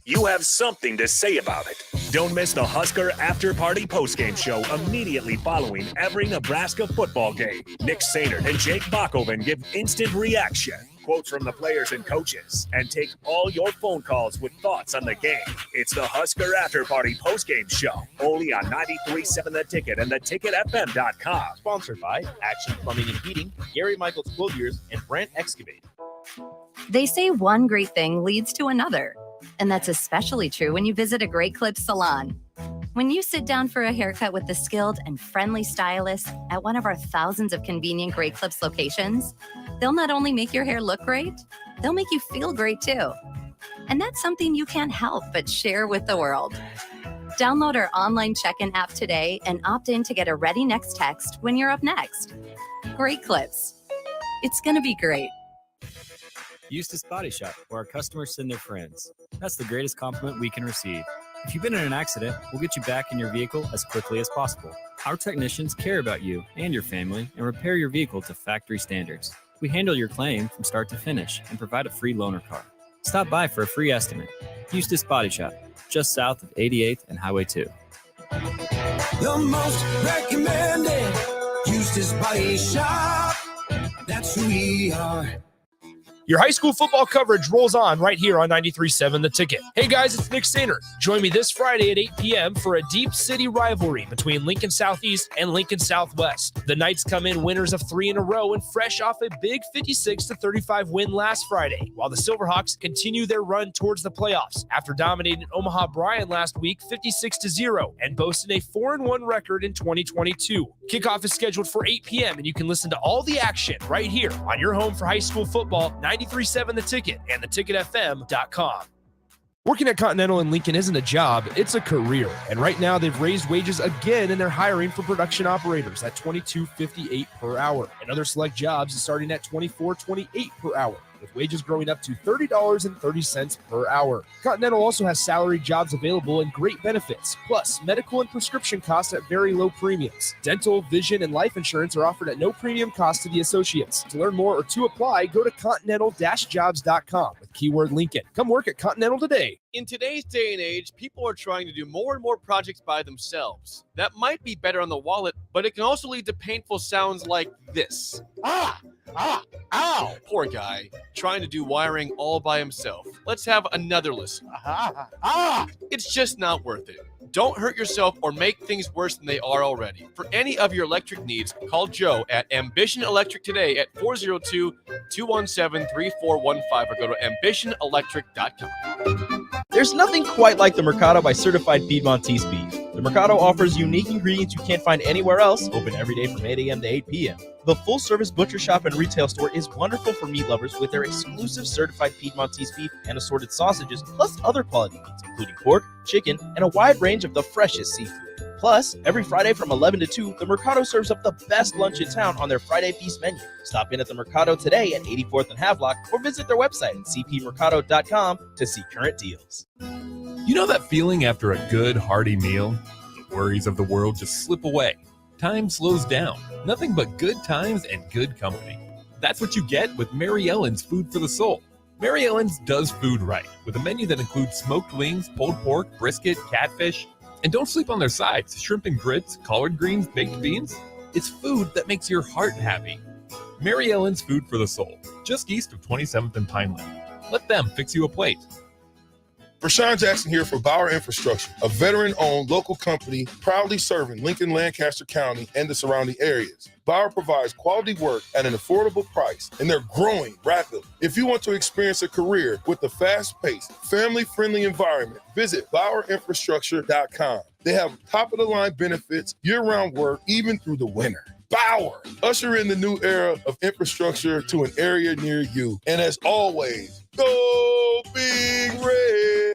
you have something to say about it. Don't miss the Husker After Party postgame show immediately following every Nebraska football game. Nick Sainert and Jake Bakoven give instant reaction. quotes from the players and coaches, and take all your phone calls with thoughts on the game. It's the Husker After Party postgame show, only on 93.7 The Ticket and theticketfm.com. Sponsored by Action Plumbing and Heating, Gary Michaels Quilliers, and Brandt Excavate. They say one great thing leads to another, and that's especially true when you visit a Great Clips salon. When you sit down for a haircut with the skilled and friendly stylist at one of our thousands of convenient Great Clips locations, they'll not only make your hair look great, they'll make you feel great too. And that's something you can't help but share with the world. Download our online check-in app today and opt in to get a ready next text when you're up next. Great Clips. It's going to be great. Eustace Body Shop, where our customers send their friends. That's the greatest compliment we can receive. If you've been in an accident, we'll get you back in your vehicle as quickly as possible. Our technicians care about you and your family and repair your vehicle to factory standards. We handle your claim from start to finish and provide a free loaner car. Stop by for a free estimate. Eustace Body Shop, just south of 88th and Highway 2. The most recommended Eustace Body Shop. That's who we are. Your high school football coverage rolls on right here on 93.7 The Ticket. Hey guys, it's Nick Sainer. Join me this Friday at 8 p.m. for a deep city rivalry between Lincoln Southeast and Lincoln Southwest. The Knights come in winners of 3 in a row and fresh off a big 56-35 win last Friday, while the Silverhawks continue their run towards the playoffs after dominating Omaha Bryan last week 56-0 and boasting a 4-1 record in 2022. Kickoff is scheduled for 8 p.m. and you can listen to all the action right here on your home for high school football, 93.7 The Ticket and theticketfm.com. Working at Continental in Lincoln isn't a job, it's a career. And right now they've raised wages again and they're hiring for production operators at $22.58 per hour. And other select jobs is starting at $24.28 per hour, with wages growing up to $30.30 per hour. Continental also has salary jobs available and great benefits, plus medical and prescription costs at very low premiums. Dental, vision, and life insurance are offered at no premium cost to the associates. To learn more or to apply, go to continental-jobs.com with keyword Lincoln. Come work at Continental today. In today's day and age, people are trying to do more and more projects by themselves. That might be better on the wallet, but it can also lead to painful sounds like this. Ow! Poor guy, trying to do wiring all by himself. Let's have another listen. It's just not worth it. Don't hurt yourself or make things worse than they are already. For any of your electric needs, call Joe at Ambition Electric today at 402-217-3415 or go to ambitionelectric.com. There's nothing quite like the Mercado by Certified Piedmontese beef. The Mercado offers unique ingredients you can't find anywhere else, open every day from 8 a.m. to 8 p.m. The full-service butcher shop and retail store is wonderful for meat lovers with their exclusive certified Piedmontese beef and assorted sausages, plus other quality meats, including pork, chicken, and a wide range of the freshest seafood. Plus, every Friday from 11 to 2, the Mercado serves up the best lunch in town on their Friday Feast menu. Stop in at the Mercado today at 84th and Havelock or visit their website at cpmercado.com to see current deals. You know that feeling after a good, hearty meal? The worries of the world just slip away. Time slows down. Nothing but good times and good company. That's what you get with Mary Ellen's Food for the Soul. Mary Ellen's does food right, with a menu that includes smoked wings, pulled pork, brisket, catfish. And don't sleep on their sides. Shrimp and grits, collard greens, baked beans. It's food that makes your heart happy. Mary Ellen's Food for the Soul, just east of 27th and Pineland. Let them fix you a plate. Rashawn Jackson here for Bauer Infrastructure, a veteran-owned local company proudly serving Lincoln, Lancaster County, and the surrounding areas. Bauer provides quality work at an affordable price, and they're growing rapidly. If you want to experience a career with a fast-paced, family-friendly environment, visit BauerInfrastructure.com. They have top-of-the-line benefits, year-round work, even through the winter. Bauer, usher in the new era of infrastructure to an area near you. And as always, go Big Red!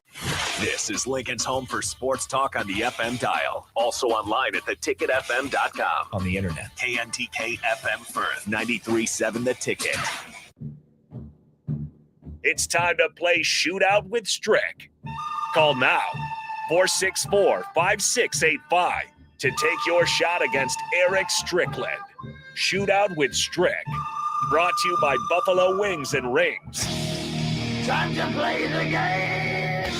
This is Lincoln's home for sports talk on the FM dial. Also online at theticketfm.com. On the internet. KNTK FM Firth, 93.7 The Ticket. It's time to play Shootout with Strick. Call now, 464-5685. To take your shot against Eric Strickland. Shootout with Strick. Brought to you by Buffalo Wings and Rings. Time to play the game!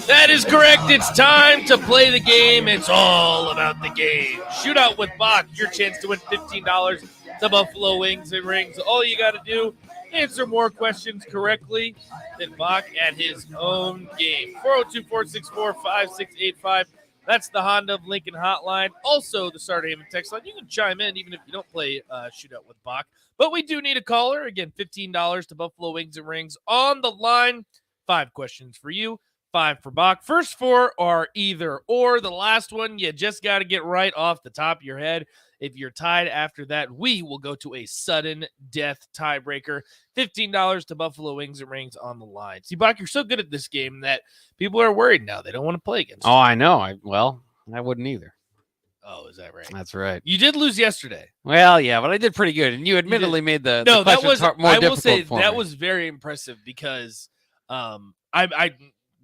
That is correct. It's time to play the game. It's all about the game. Shootout with Bach, your chance to win $15 to Buffalo Wings and Rings. All you got to do, answer more questions correctly than Bach at his own game. 402-464-5685. That's the Honda of Lincoln hotline. Also, the Starter Haven text line. You can chime in even if you don't play Shootout with Bach. But we do need a caller. Again, $15 to Buffalo Wings and Rings on the line. 5 questions for you, 5 for Bach. First 4 are either or. The last one, you just got to get right off the top of your head. If you're tied after that, we will go to a sudden death tiebreaker. $15 to Buffalo Wings and Rings on the line. See, Bach, you're so good at this game that people are worried now. They don't want to play against you. Oh, I know. I wouldn't either. Oh, is that right? That's right. You did lose yesterday. Well, yeah, but I did pretty good. And you admittedly made the that was more I will difficult say for that me. was very impressive because I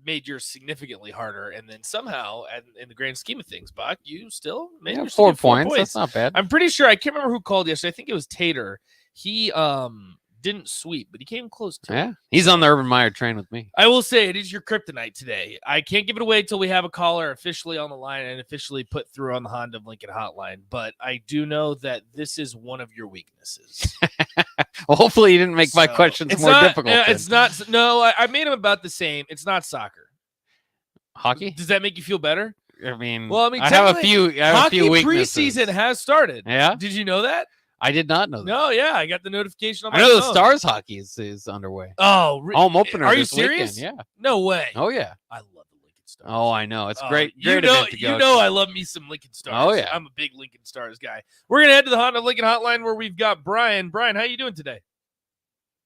made yours significantly harder, and then somehow, in the grand scheme of things, Bach, you still made yours 4 get 4 points. That's not bad. I'm pretty sure I can't remember who called yesterday. I think it was Tater. He didn't sweep, but he came close to it. Yeah, he's on the Urban Meyer train with me. I will say it is your kryptonite today. I can't give it away until we have a caller officially on the line and officially put through on the Honda of Lincoln hotline. But I do know that this is one of your weaknesses. Well, hopefully you didn't make my questions more difficult. It's not. No, I made them about the same. It's not soccer. Hockey? Does that make you feel better? I mean, I have a few. Hockey weaknesses. preseason has started. Yeah. Did you know that? I did not know that. No, yeah, I got the notification on my I know phone. the Stars hockey is underway. Oh, home opener. Are you this serious? Weekend. Yeah. No way. Oh yeah. I love the Lincoln Stars. Oh, I know. It's great. You Great know, event to go you know, to. I love me some Lincoln Stars. Oh, yeah. I'm a big Lincoln Stars guy. We're gonna head to the Honda of Lincoln hotline where we've got Brian. Brian, how you doing today?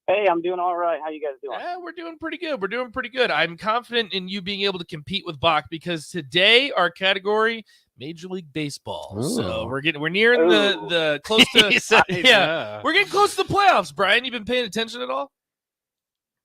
Hey, I'm doing all right. How you guys doing? Yeah, we're doing pretty good. We're doing pretty good. I'm confident in you being able to compete with Bach because today our category Major League Baseball. Ooh. So we're nearing the close to yeah. We're getting close to the playoffs. Brian, you been paying attention at all?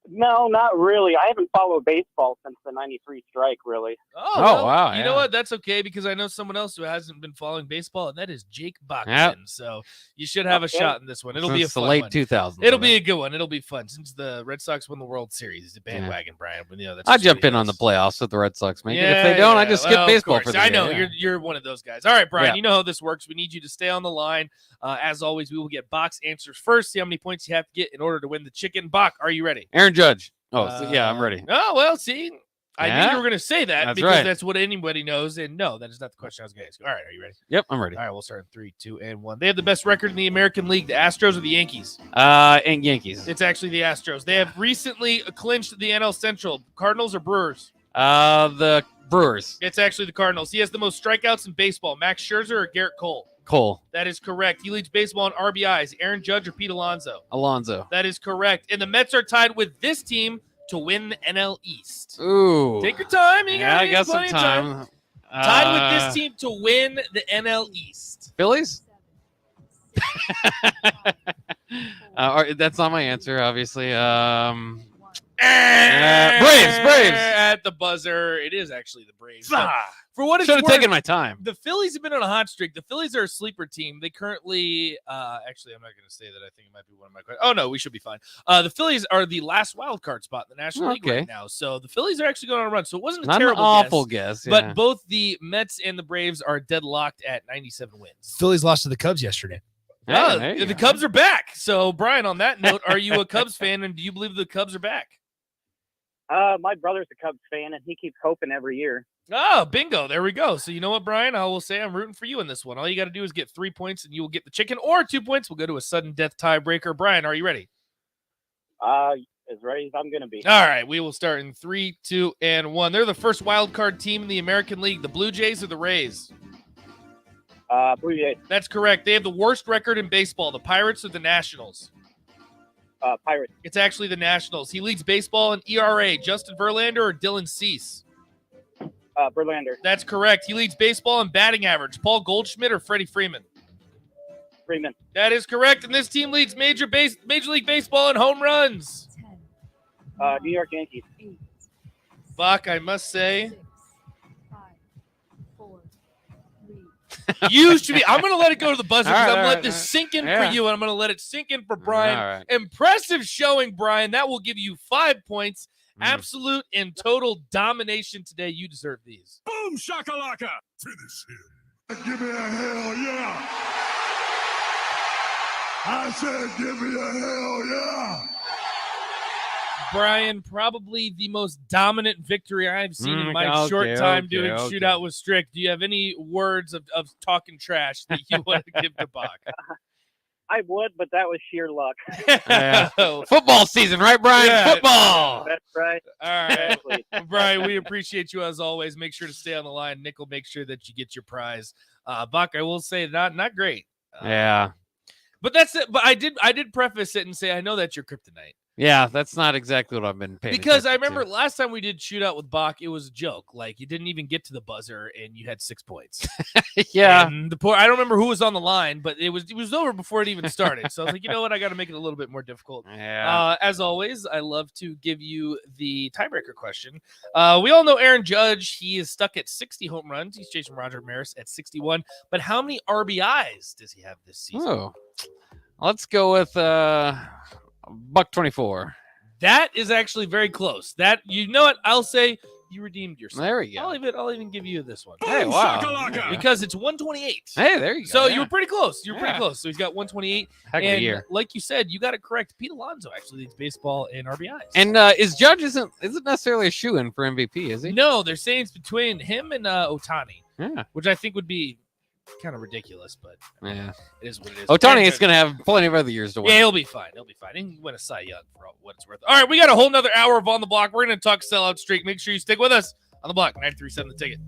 No, not really. I haven't followed baseball since the '93 strike, really. Oh, Oh, wow, You yeah. know what? That's okay because I know someone else who hasn't been following baseball, and that is Jake Bachman. Yep. So you should have a Okay. shot in this one. It'll be a Since the fun late one. 2000s. It'll be a good one. It'll be fun since the Red Sox won the World Series. The bandwagon, Brian. But, that's I just jump what it in on the is. playoffs if the Red Sox make it. If they don't, I just skip Well, of baseball course. for the I year, know yeah. you're one of those guys. All right, Brian. Yeah. You know how this works. We need you to stay on the line. As always, we will get Bach's answers first. See how many points you have to get in order to win the chicken. Bach, are you ready? Aaron Judge. Oh, yeah, I'm ready. Oh, well, see, I knew Yeah? you were going to say that That's because right. that's what anybody knows. And no, that is not the question I was going to ask you. All right, are you ready? Yep, I'm ready. All right, we'll start in 3, 2, and 1. They have the best record in the American League, the Astros or the Yankees? And Yankees. It's actually the Astros. They have recently clinched the NL Central. Cardinals or Brewers? The Brewers. It's actually the Cardinals. He has the most strikeouts in baseball. Max Scherzer or Garrett Cole? Cole. That is correct. He leads baseball in RBIs. Aaron Judge or Pete Alonso? Alonso. That is correct. And the Mets are tied with this team to win the NL East. Ooh. Take your time. You Yeah, I got some plenty of time. Tied with this team to win the NL East. Phillies? That's not my answer, obviously. Braves. At the buzzer. It is actually the Braves. But for what it's Should have worth, taken my time. the Phillies have been on a hot streak. The Phillies are a sleeper team. They currently, actually, I'm not going to say that. I think it might be one of my questions. Oh, no, we should be fine. The Phillies are the last wild card spot in the National League Okay. right now. So the Phillies are actually going on a run. So it wasn't a Not an terrible awful guess, yeah. But both the Mets and the Braves are deadlocked at 97 wins. Phillies lost to the Cubs yesterday. Yeah, there you the go. Cubs are back. So, Brian, on that note, are you a Cubs fan, and do you believe the Cubs are back? My brother's a Cubs fan, and he keeps hoping every year. Oh, bingo. There we go. So you know what, Brian? I will say I'm rooting for you in this one. All you got to do is get 3 points, and you will get the chicken, or 2 points. We'll go to a sudden death tiebreaker. Brian, are you ready? As ready as I'm going to be. All right. We will start in 3, 2, and 1. They're the first wild card team in the American League. The Blue Jays or the Rays? Blue Jays. That's correct. They have the worst record in baseball. The Pirates or the Nationals? Pirates. It's actually the Nationals. He leads baseball in ERA. Justin Verlander or Dylan Cease? Verlander. That's correct. He leads baseball in batting average. Paul Goldschmidt or Freddie Freeman? Freeman. That is correct. And this team leads Major League Baseball in home runs. New York Yankees. Bach, I must say, you should be. I'm going to let it go to the buzzer because I'm going to let this sink in for you, and I'm going to let it sink in for Brian. All right. Impressive showing, Brian. That will give you 5 points. Absolute and total domination today. You deserve these. Boom shakalaka. Finish him. Give me a hell yeah. I said give me a hell yeah. Brian, probably the most dominant victory I've seen in my short time doing Shootout with Strick. Do you have any words of talking trash that you want to give to Bach? I would, but that was sheer luck. Football season, right, Brian? Yeah. Football. That's right. All right. Brian, we appreciate you as always. Make sure to stay on the line. Nick will make sure that you get your prize. Bach, I will say not great. Yeah. But that's it. But I did preface it and say I know that's your kryptonite. Yeah, that's not exactly what I've been paying Because I attention remember to. last time we did Shootout with Bach, it was a joke. Like, you didn't even get to the buzzer, and you had 6 points. Yeah. And I don't remember who was on the line, but it was over before it even started. So I was like, you know what? I got to make it a little bit more difficult. Yeah. As always, I love to give you the tiebreaker question. We all know Aaron Judge. He is stuck at 60 home runs. He's chasing Roger Maris at 61. But how many RBIs does he have this season? Oh, let's go with $124. That is actually very close. That, you know what? I'll say you redeemed yourself. There we go. I'll even give you this one. Hey, wow. Because it's 128. Hey, there you go. So yeah. you were pretty close. Yeah. Pretty close. So he's got 128. Heck of a and year. like you said, you got it correct. Pete Alonso actually leads baseball in RBIs. And is Judge isn't necessarily a shoo-in for MVP, is he? No, they're saying it's between him and Ohtani. Yeah. Which I think would be kind of ridiculous, but Yeah. it is what it is. Ohtani is going to have plenty of other years to win. Yeah, he'll be fine. He can win a Cy Young for what it's worth. All right, we got a whole nother hour of On the Block. We're going to talk sellout streak. Make sure you stick with us on the block. 937 The Ticket.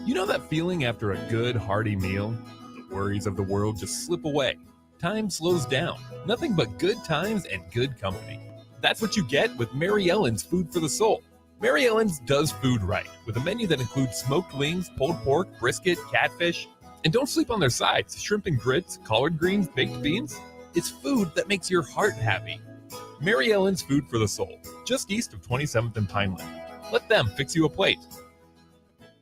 You know that feeling after a good, hearty meal? The worries of the world just slip away. Time slows down. Nothing but good times and good company. That's what you get with Mary Ellen's Food for the Soul. Mary Ellen's does food right, with a menu that includes smoked wings, pulled pork, brisket, catfish. And don't sleep on their sides, shrimp and grits, collard greens, baked beans. It's food that makes your heart happy. Mary Ellen's Food for the Soul, just east of 27th and Pineland. Let them fix you a plate.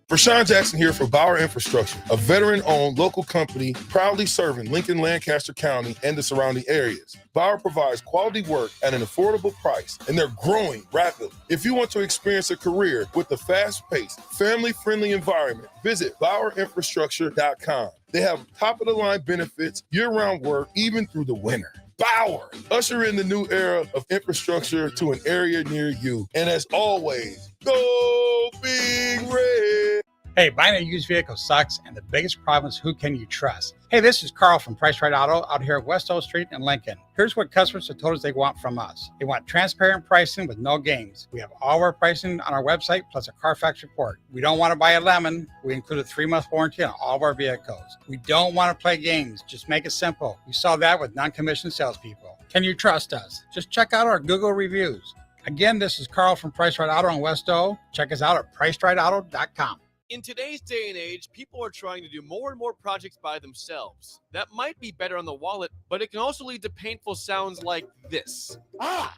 Rashawn Jackson here for Bauer Infrastructure, a veteran-owned local company proudly serving Lincoln, Lancaster County, and the surrounding areas. Bauer provides quality work at an affordable price, and they're growing rapidly. If you want to experience a career with a fast-paced, family-friendly environment, visit BauerInfrastructure.com. They have top-of-the-line benefits, year-round work, even through the winter. Bauer, usher in the new era of infrastructure to an area near you. And as always, go Big Red. Hey, buying a used vehicle sucks, and the biggest problem is who can you trust? Hey, this is Carl from Price Right Auto out here at West O Street in Lincoln. Here's what customers have told us they want from us. They want transparent pricing with no games. We have all our pricing on our website, plus a Carfax report. We don't want to buy a lemon. We include a 3-month warranty on all of our vehicles. We don't want to play games. Just make it simple. You saw that with non-commissioned salespeople. Can you trust us? Just check out our Google reviews. Again, this is Carl from Price Right Auto in West O. Check us out at PriceRightAuto.com. In today's day and age, people are trying to do more and more projects by themselves. That might be better on the wallet, but it can also lead to painful sounds like this. Ow!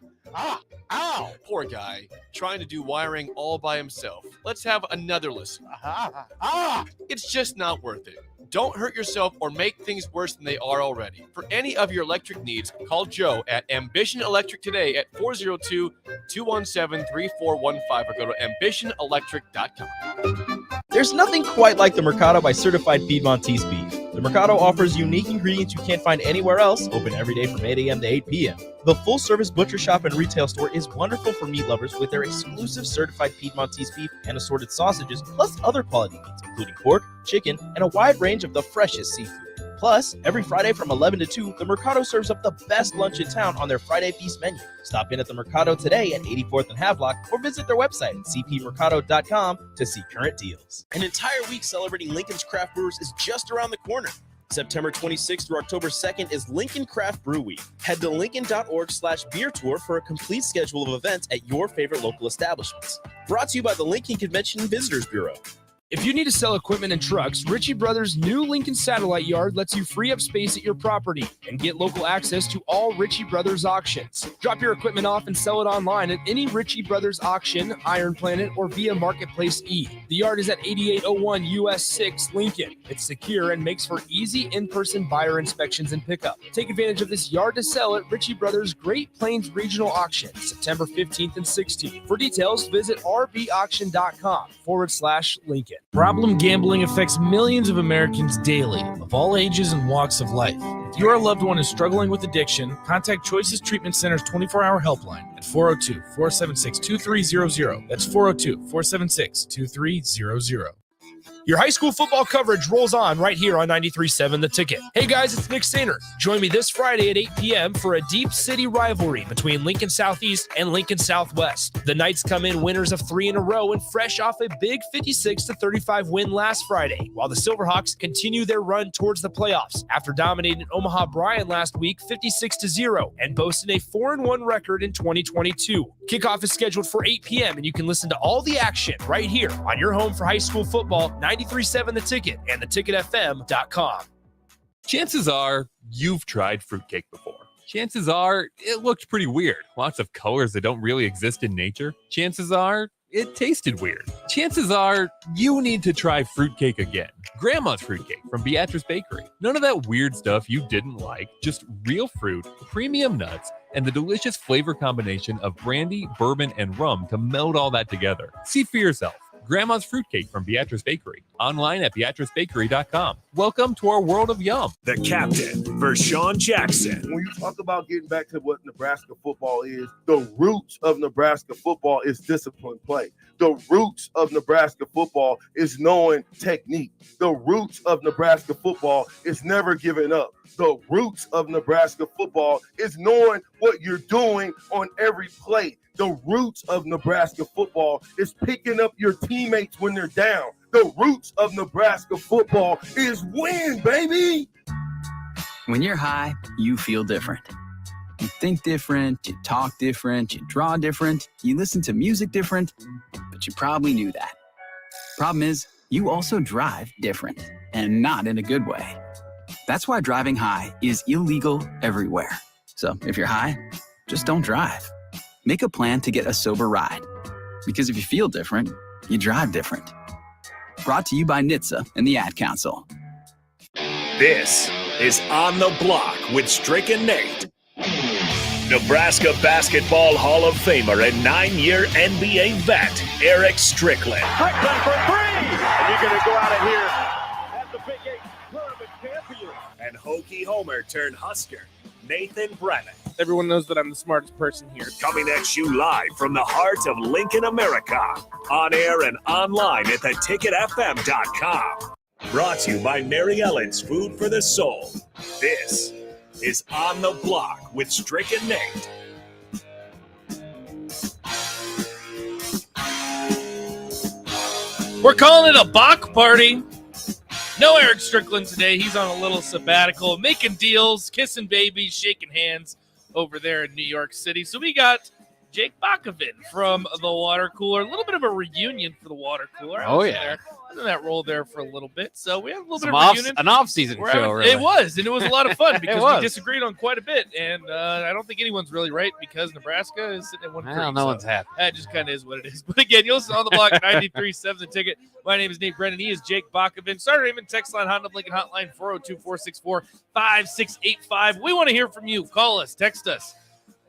Poor guy, trying to do wiring all by himself. Let's have another listen. It's just not worth it. Don't hurt yourself or make things worse than they are already. For any of your electric needs, call Joe at Ambition Electric today at 402-217-3415 or go to ambitionelectric.com. There's nothing quite like the Mercado by Certified Piedmontese beef. The Mercado offers unique ingredients you can't find anywhere else, open every day from 8 a.m. to 8 p.m. The full-service butcher shop and retail store is wonderful for meat lovers with their exclusive certified Piedmontese beef and assorted sausages, plus other quality meats, including pork, chicken, and a wide range of the freshest seafood. Plus, every Friday from 11 to 2, the Mercado serves up the best lunch in town on their Friday Feast menu. Stop in at the Mercado today at 84th and Havelock or visit their website at cpmercado.com to see current deals. An entire week celebrating Lincoln's craft brewers is just around the corner. September 26th through October 2nd is Lincoln Craft Brew Week. Head to lincoln.org/beer tour for a complete schedule of events at your favorite local establishments. Brought to you by the Lincoln Convention and Visitors Bureau. If you need to sell equipment and trucks, Ritchie Brothers' new Lincoln Satellite Yard lets you free up space at your property and get local access to all Ritchie Brothers auctions. Drop your equipment off and sell it online at any Ritchie Brothers auction, Iron Planet, or via Marketplace E. The yard is at 8801 US 6 Lincoln. It's secure and makes for easy in-person buyer inspections and pickup. Take advantage of this yard to sell at Ritchie Brothers' Great Plains Regional Auction, September 15th and 16th. For details, visit rbauction.com/Lincoln. Problem gambling affects millions of Americans daily, of all ages and walks of life. If your loved one is struggling with addiction, contact Choices Treatment Center's 24-hour helpline at 402-476-2300. That's 402-476-2300. Your high school football coverage rolls on right here on 93.7 The Ticket. Hey guys, it's Nick Sainer. Join me this Friday at 8 p.m. for a deep city rivalry between Lincoln Southeast and Lincoln Southwest. The Knights come in winners of 3 in a row and fresh off a big 56-35 win last Friday, while the Silverhawks continue their run towards the playoffs after dominating Omaha Bryan last week 56-0 and boasting a 4-1 record in 2022. Kickoff is scheduled for 8 p.m. and you can listen to all the action right here on your home for high school football, 93.7 The Ticket and theticketfm.com. Chances are you've tried fruitcake before. Chances are it looked pretty weird. Lots of colors that don't really exist in nature. Chances are it tasted weird. Chances are you need to try fruitcake again. Grandma's fruitcake from Beatrice Bakery. None of that weird stuff you didn't like, just real fruit, premium nuts, and the delicious flavor combination of brandy, bourbon, and rum to meld all that together. See for yourself. Grandma's Fruitcake from Beatrice Bakery. Online at beatricebakery.com. Welcome to our world of yum. The captain, Vershawn Jackson. When you talk about getting back to what Nebraska football is, the roots of Nebraska football is disciplined play. The roots of Nebraska football is knowing technique. The roots of Nebraska football is never giving up. The roots of Nebraska football is knowing what you're doing on every play. The roots of Nebraska football is picking up your teammates when they're down. The roots of Nebraska football is win, baby. When you're high, you feel different. You think different, you talk different, you draw different, you listen to music different, but you probably knew that. Problem is, you also drive different, and not in a good way. That's why driving high is illegal everywhere. So if you're high, just don't drive. Make a plan to get a sober ride. Because if you feel different, you drive different. Brought to you by NHTSA and the Ad Council. This is On the Block with Strick and Nate. Nebraska Basketball Hall of Famer and 9-year NBA vet, Eric Strickland. Strickland for 3! And you're going to go out of here as the Big 8 tournament champion. And Hokie Homer turned Husker, Nathan Brennan. Everyone knows that I'm the smartest person here. Coming at you live from the heart of Lincoln, America. On air and online at theticketfm.com. Brought to you by Mary Ellen's Food for the Soul. This is On the Block with Strick and Nate. We're calling it a Bach party. No Eric Strickland today. He's on a little sabbatical, making deals, kissing babies, shaking hands over there in New York City. So we got Jake Bakovin from the Water Cooler. A little bit of a reunion for the Water Cooler. I was in that role there for a little bit. So we had a little bit of a reunion. An off-season show, really. It was, and it was a lot of fun because we disagreed on quite a bit. And I don't think anyone's really right because Nebraska is sitting at 1-3. Well, no one's happy. That just kind of is what it is. But again, you'll listen on the block, 93.7 The Ticket. My name is Nate Brennan. He is Jake Bakovin. Starter Raymond text line, Honda Lincoln hotline, 402-464-5685. We want to hear from you. Call us, text us.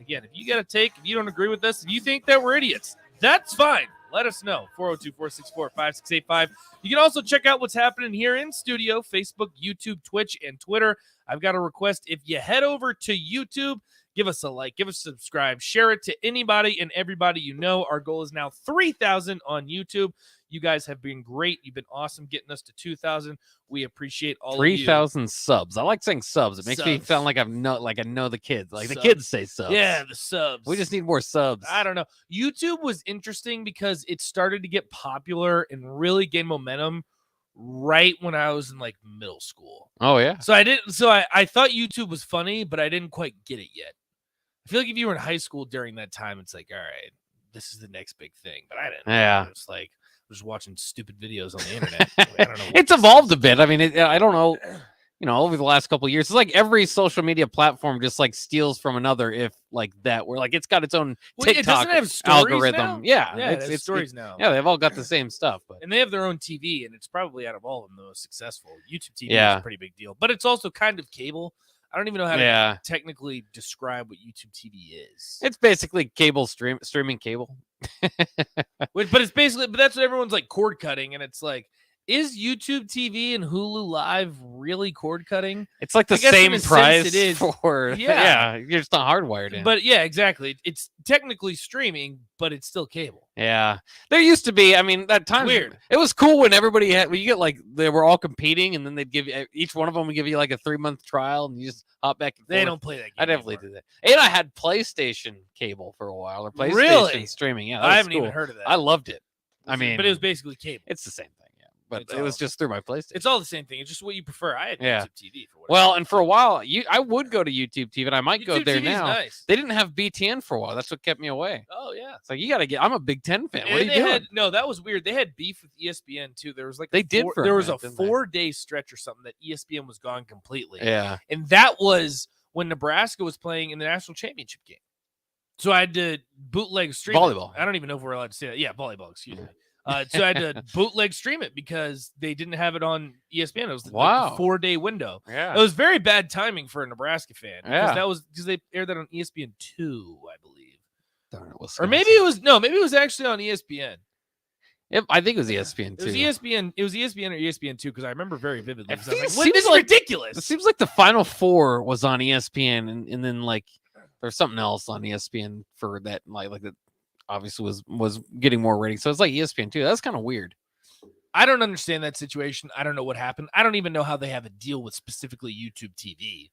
Again, if you got a take, if you don't agree with us, if you think that we're idiots, that's fine. Let us know. 402-464-5685. You can also check out what's happening here in studio, Facebook, YouTube, Twitch, and Twitter. I've got a request. If you head over to YouTube, give us a like, give us a subscribe, share it to anybody and everybody you know. Our goal is now 3,000 on YouTube. You guys have been great. You've been awesome getting us to 2,000. We appreciate all of you. 3,000 subs. I like saying subs. It makes me sound like I know the kids. Like the kids say subs. Yeah, the subs. We just need more subs. I don't know. YouTube was interesting because it started to get popular and really gain momentum right when I was in like middle school. Oh yeah. So I thought YouTube was funny, but I didn't quite get it yet. I feel like if you were in high school during that time, it's like, all right, this is the next big thing. But I didn't. Yeah. It's like just watching stupid videos on the internet. I don't know. It's evolved a bit. I mean, I don't know. Over the last couple of years, it's like every social media platform just like steals from another. If like that, where like it's got its own TikTok it doesn't have stories algorithm. now? Yeah, Yeah, it has stories now. Yeah, they've all got the same stuff. But and they have their own TV, and it's probably out of all of them the most successful. YouTube TV is Yeah. a pretty big deal, but it's also kind of cable. I don't even know how Yeah. to technically describe what YouTube TV is. it's basically cable streaming cable. But it's basically, but that's what everyone's like cord cutting, and it's like, is YouTube TV and Hulu Live really cord cutting? It's like the I guess in same a sense price it is. for you're just not hardwired in. But yeah, exactly. It's technically streaming, but it's still cable. Yeah, there used to be. I mean, that time Weird. It was cool when everybody had. When you get like they were all competing, and then they'd give you each one of them would give you like a 3-month trial, and you just hop back and forth. They don't play that game I definitely did that, and I had PlayStation cable for a while, or PlayStation Really? streaming. Yeah, that I was haven't even cool. heard of that. I loved it. I mean, but it was basically cable. it's the same thing. Yeah, but It's it was all- just through my PlayStation. It's all the same thing. It's just what you prefer. I had Yeah. YouTube TV for what. Well, and for a while, I would go to YouTube TV, and I might go YouTube there TV 's now. nice. They didn't have BTN for a while. That's what kept me away. Oh yeah. It's like you got to get. I'm a Big Ten fan. What are And you they doing? had no, that was weird. They had beef with ESPN too. There was like They did for a there was a minute, didn't they? 4-day stretch or something that ESPN was gone completely. Yeah. And that was when Nebraska was playing in the national championship game. So I had to bootleg stream it. Volleyball. I don't even know if we're allowed to say that. Yeah, volleyball, excuse me. So I had to bootleg stream it because they didn't have it on ESPN. It was like Wow. a 4-day window. Yeah. It was very bad timing for a Nebraska fan. Yeah. That was because they aired that on ESPN 2, I believe. Darn it, Or maybe it was maybe it was actually on ESPN. Yep, I think it was ESPN It too. was ESPN. It was ESPN or ESPN 2 because I remember very vividly. It 'cause I was like, seems "What? This is like- ridiculous." It seems like the Final Four was on ESPN, and then like there's something else on ESPN for that, like that obviously was getting more ratings. So it's like ESPN too. That's kind of weird. I don't understand that situation. I don't know what happened. I don't even know how they have a deal with specifically YouTube TV.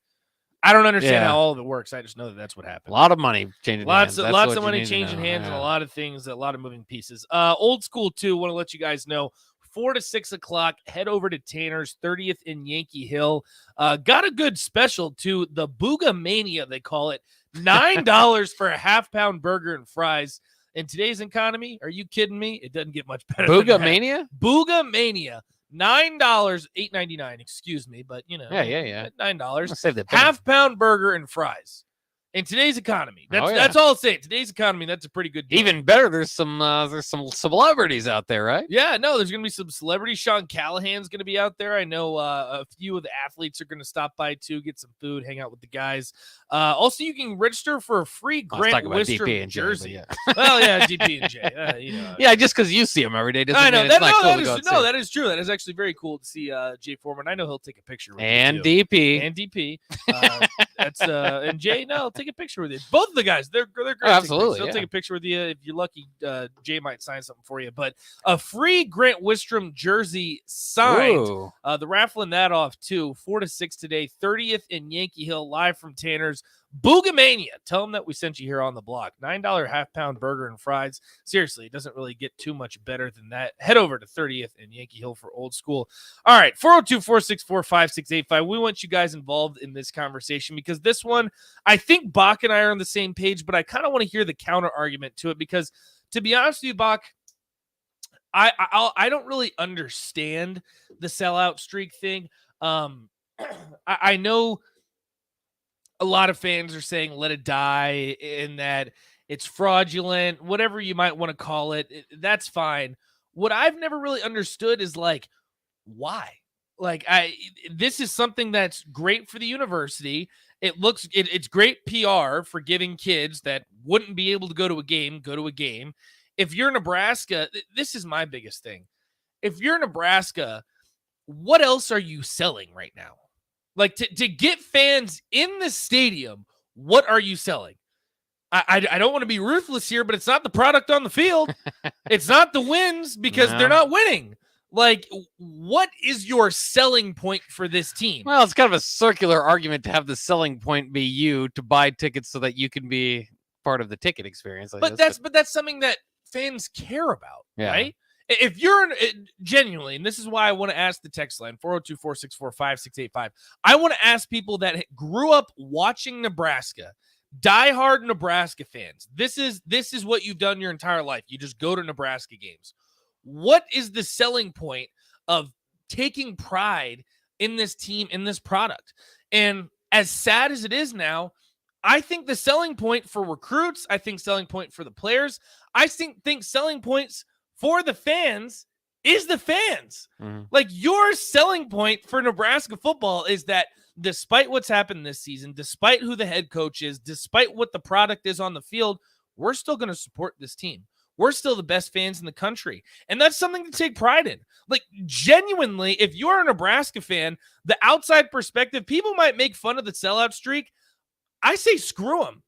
I don't understand Yeah. how all of it works. I just know that that's what A happened. lot of money changing. Lots hands. of That's lots what of you money need to changing know. hands and Yeah. a lot of things, a lot of moving pieces. Old school too. Want to let you guys know. 4 to 6 o'clock. Head over to Tanner's 30th in Yankee Hill. Got a good special too. The Booga Mania, they call it. $9 for a half-pound burger and fries. In today's economy, are you kidding me? It doesn't get much better. Booga than that. Mania? Booga Mania. $9, $8.99. Excuse me, but you know, Yeah. $9. I'll save that penny. Half-pound burger and fries. In today's economy, that's Oh, yeah. that's all I'll say. In today's economy, that's a pretty good deal. Even better, there's some celebrities out there, right? Yeah, no, there's going to be some celebrities. Sean Callahan's going to be out there. I know a few of the athletes are going to stop by too, get some food, hang out with the guys. Also, you can register for a free I was Grant talking about Wistrom DP and J, but jersey. yeah. Well, yeah, DP and J. You know. Yeah, just because you see him every day doesn't I know mean that. it's not No, cool that to go is and see him. that is true. That is actually very cool to see Jay Foreman. I know he'll take a picture with And you too. DP. And DP. That's and Jay. No, he'll take a picture with you. Both of the guys, they're great. Oh, absolutely, They'll yeah. take a picture with you if you're lucky. Jay might sign something for you. But a free Grant Wistrom jersey signed. Ooh. The raffling that off too. 4 to 6 today. 30th in Yankee Hill, live from Tanner's. Boogamania. Tell them that we sent you here on the block. $9 half-pound burger and fries. Seriously, it doesn't really get too much better than that. Head over to 30th in Yankee Hill for old school. All right, 402-464-5685. We want you guys involved in this conversation because this one, I think Bach and I are on the same page, but I kind of want to hear the counter argument to it because, to be honest with you, Bach, I don't really understand the sellout streak thing. I know a lot of fans are saying let it die and that it's fraudulent, whatever you might want to call it. That's fine. What I've never really understood is like, why? Like this is something that's great for the university. It's great PR for giving kids that wouldn't be able to go to a game. If you're Nebraska, this is my biggest thing. If you're Nebraska, what else are you selling right now? Like to get fans in the stadium, what are you selling? I don't want to be ruthless here, but it's not the product on the field. It's not the wins because they're not winning. Like, what is your selling point for this team? Well, it's kind of a circular argument to have the selling point be you to buy tickets so that you can be part of the ticket experience. I guess. But that's something that fans care about, Yeah. right? If you're genuinely, and this is why I want to ask the text line, 402-464-5685, I want to ask people that grew up watching Nebraska, diehard Nebraska fans. This is what you've done your entire life. You just go to Nebraska games. what is the selling point of taking pride in this team, in this product? And as sad as it is now, I think the selling point for recruits, I think selling point for the players, I think selling points for the fans is the fans. Like, your selling point for Nebraska football is that despite what's happened this season, despite who the head coach is, despite what the product is on the field, we're still going to support this team. We're still the best fans in the country. And that's something to take pride in. Like, genuinely, if you're a Nebraska fan, the outside perspective, people might make fun of the sellout streak. I say screw them.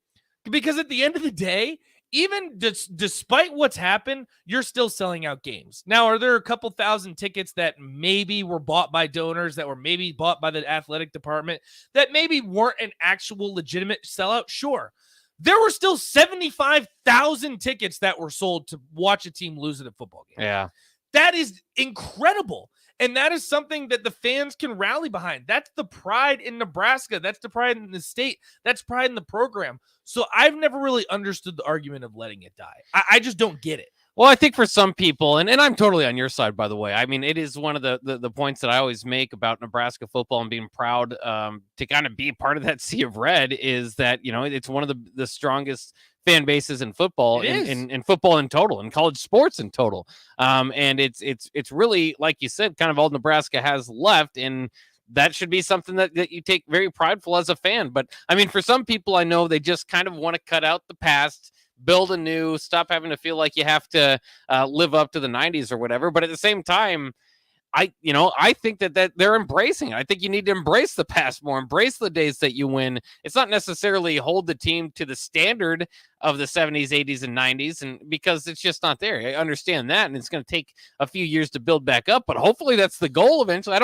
Because at the end of the day, even despite what's happened, you're still selling out games. Now, are there a couple thousand tickets that maybe were bought by donors, that were maybe bought by the athletic department, that maybe weren't an actual legitimate sellout? Sure. There were still 75,000 tickets that were sold to watch a team lose at a football game. Yeah. That is incredible. And that is something that the fans can rally behind. That's the pride in Nebraska. That's the pride in the state. That's pride in the program. So I've never really understood the argument of letting it die. I just don't get it. Well, I think for some people, and I'm totally on your side, by the way. I mean, it is one of the points that I always make about Nebraska football and being proud to kind of be part of that sea of red is that, you know, it's one of the strongest fan bases in football, in football in total, in college sports in total. And it's really, like you said, kind of all Nebraska has left, and that should be something that you take very prideful as a fan. But I mean, for some people, I know they just kind of want to cut out the past, build anew, stop having to feel like you have to live up to the 90s or whatever. But at the same time, I think that they're embracing it. I think you need to embrace the past more, embrace the days that you win. It's not necessarily hold the team to the standard of the 70s, 80s, and 90s, and because it's just not there. I understand that, and it's going to take a few years to build back up, but hopefully that's the goal eventually. I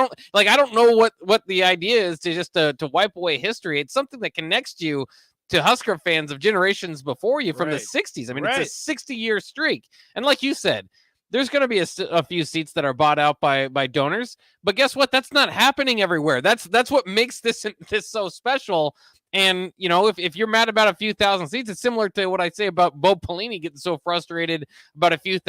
don't know what the idea is to just to wipe away history. It's something that connects you to Husker fans of generations before you from the 60s. I mean, it's a 60-year streak. And like you said, there's going to be a few seats that are bought out by donors, but guess what? That's not happening everywhere. That's what makes this so special. And, you know, if you're mad about a few thousand seats, it's similar to what I say about Bo Pelini getting so frustrated about a few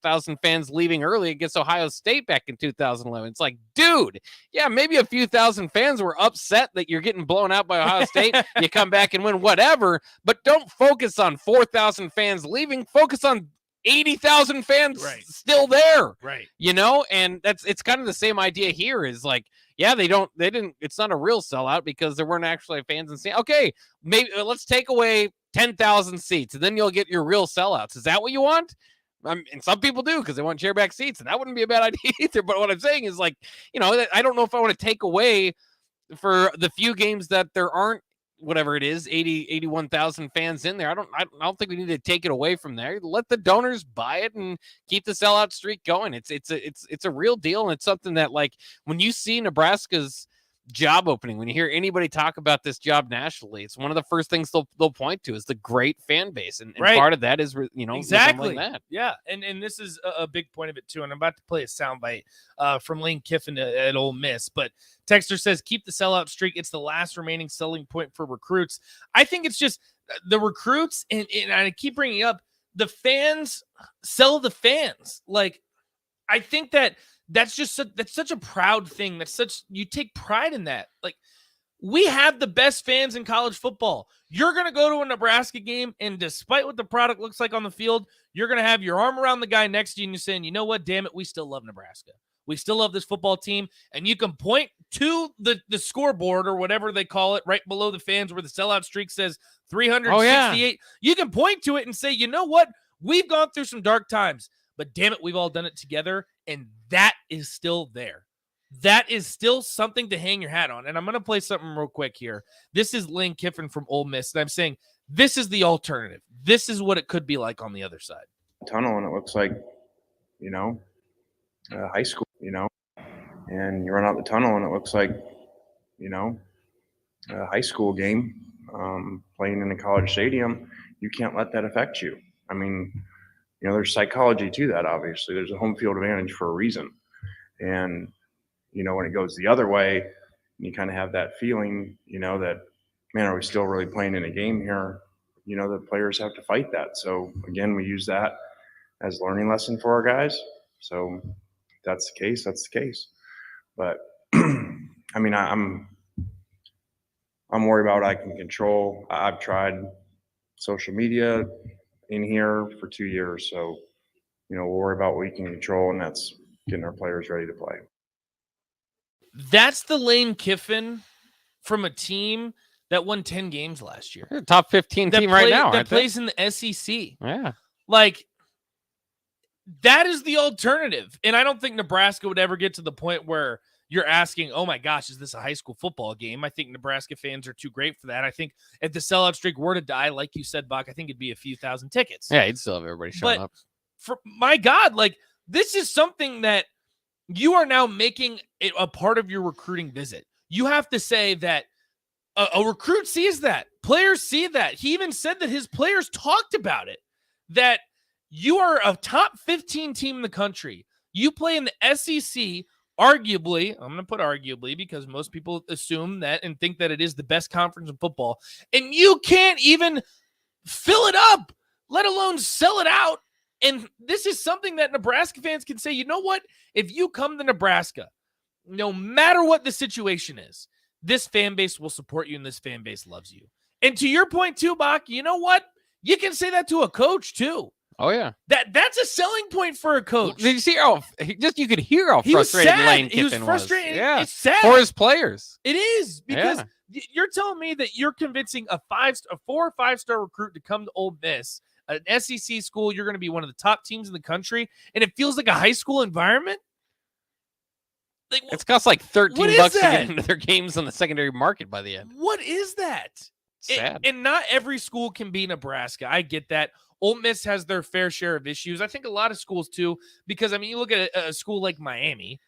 thousand fans leaving early against Ohio State back in 2011. It's like, dude, yeah, maybe a few thousand fans were upset that you're getting blown out by Ohio State. You come back and win, whatever, but don't focus on 4,000 fans leaving. Focus on 80,000 fans still there. Right. You know, and it's kind of the same idea here is like, yeah, it's not a real sellout because there weren't actually fans in seats. Okay, maybe let's take away 10,000 seats and then you'll get your real sellouts. Is that what you want? And some people do because they want chairback seats, and that wouldn't be a bad idea either. But what I'm saying is, like, you know, I don't know if I want to take away for the few games that there aren't, whatever it is, 81,000 fans in there. I don't think we need to take it away from there. Let the donors buy it and keep the sellout streak going. It's a real deal, and it's something that, like, when you see Nebraska's job opening, when you hear anybody talk about this job nationally, it's one of the first things they'll point to is the great fan base, and part of that is, you know, exactly that. Yeah, and this is a big point of it too. And I'm about to play a soundbite from Lane Kiffin at Ole Miss, but Texter says keep the sellout streak. It's the last remaining selling point for recruits. I think it's just the recruits, and I keep bringing up the fans sell the fans. Like, I think that's such a proud thing. You take pride in that. Like, we have the best fans in college football. You're going to go to a Nebraska game, and despite what the product looks like on the field, you're going to have your arm around the guy next to you and you're saying, you know what, damn it, we still love Nebraska. We still love this football team. And you can point to the scoreboard or whatever they call it right below the fans where the sellout streak says 368. Oh, yeah. You can point to it and say, you know what, we've gone through some dark times, but damn it, we've all done it together. And that is still there. That is still something to hang your hat on. And I'm going to play something real quick here. This is Lane Kiffin from Ole Miss. And I'm saying this is the alternative. This is what it could be like on the other side. Tunnel, and it looks like, you know, high school, you know, and you run out the tunnel and it looks like, you know, a high school game playing in a college stadium. You can't let that affect you. I mean, you know, there's psychology to that, obviously. There's a home field advantage for a reason. And, you know, when it goes the other way, you kind of have that feeling, you know, that, man, are we still really playing in a game here? You know, the players have to fight that. So, again, we use that as a learning lesson for our guys. So if that's the case, that's the case. But I mean, I'm worried about what I can control. I've tried social media in here for 2 years. So, we'll worry about what we can control, and that's getting our players ready to play. That's the Lane Kiffin from a team that won 10 games last year. They're a top 15 team right now, that aren't plays they? in the SEC. Yeah. Like, that is the alternative. And I don't think Nebraska would ever get to the point where you're asking, oh my gosh, is this a high school football game? I think Nebraska fans are too great for that. I think if the sellout streak were to die, like you said, Bach, I think it'd be a few thousand tickets. Yeah, he'd still have everybody showing up. For my God, like, this is something that you are now making it a part of your recruiting visit. You have to say that a recruit sees that. Players see that. He even said that his players talked about it, that you are a top 15 team in the country. You play in the SEC, arguably, I'm going to put arguably because most people assume that and think that it is the best conference in football, and you can't even fill it up, let alone sell it out. And this is something that Nebraska fans can say, you know what? If you come to Nebraska, no matter what the situation is, this fan base will support you and this fan base loves you. And to your point too, Bach, you know what? You can say that to a coach too. Oh, yeah. That's a selling point for a coach. Did you see you could hear how frustrated Lane Kiffin was. He was frustrated. Yeah. It's sad. For his players. It is, because you're telling me that you're convincing a 4 or 5 star recruit to come to Ole Miss, an SEC school. You're going to be one of the top teams in the country, and it feels like a high school environment. Like, it's cost like $13 to that? get into their games on the secondary market by the end. What is that? Sad. And not every school can be Nebraska. I get that. Ole Miss has their fair share of issues. I think a lot of schools too, because I mean, you look at a school like Miami.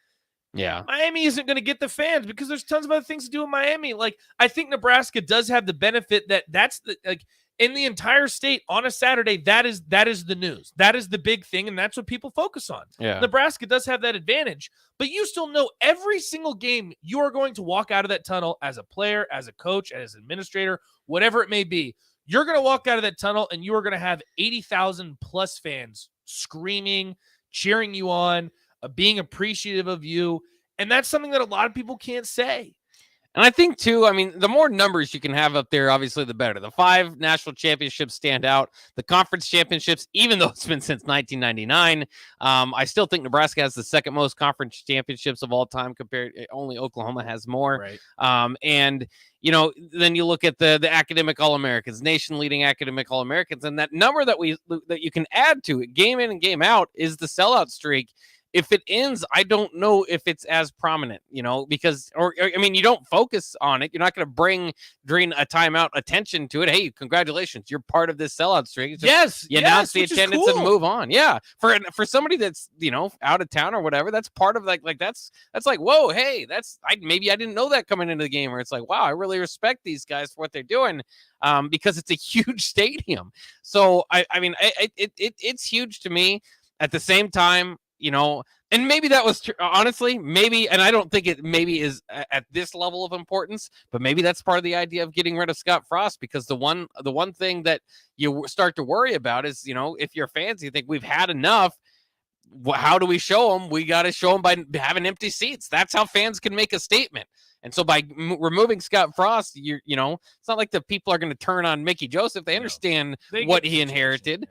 Yeah. Miami isn't going to get the fans because there's tons of other things to do in Miami. Like, I think Nebraska does have the benefit that that's the, like, in the entire state on a Saturday, that is the news. That is the big thing, and that's what people focus on. Yeah. Nebraska does have that advantage, but you still know every single game you are going to walk out of that tunnel as a player, as a coach, as an administrator, whatever it may be. You're going to walk out of that tunnel, and you are going to have 80,000 plus fans screaming, cheering you on, being appreciative of you, and that's something that a lot of people can't say. And I think, too, I mean, the more numbers you can have up there, obviously, the better. The 5 national championships stand out. The conference championships, even though it's been since 1999, I still think Nebraska has the second most conference championships of all time compared. Only Oklahoma has more. Right. And, then you look at the academic All-Americans, nation-leading academic All-Americans, and that number that you can add to it, game in and game out, is the sellout streak. If it ends, I don't know if it's as prominent, because you don't focus on it. You're not going to bring during a timeout attention to it. Hey, congratulations, you're part of this sellout streak. You announce the attendance and move on. Yeah, for somebody that's out of town or whatever, that's part of that's like, whoa, hey, maybe I didn't know that coming into the game, or it's like, wow, I really respect these guys for what they're doing, because it's a huge stadium. So it's huge to me. At the same time, and maybe that was honestly, maybe, and I don't think it maybe is at this level of importance, but maybe that's part of the idea of getting rid of Scott Frost, because the one thing that you start to worry about is, if you're fans, you think we've had enough. How do we show them? We got to show them by having empty seats. That's how fans can make a statement. And so by removing Scott Frost, it's not like the people are going to turn on Mickey Joseph. They understand what he inherited.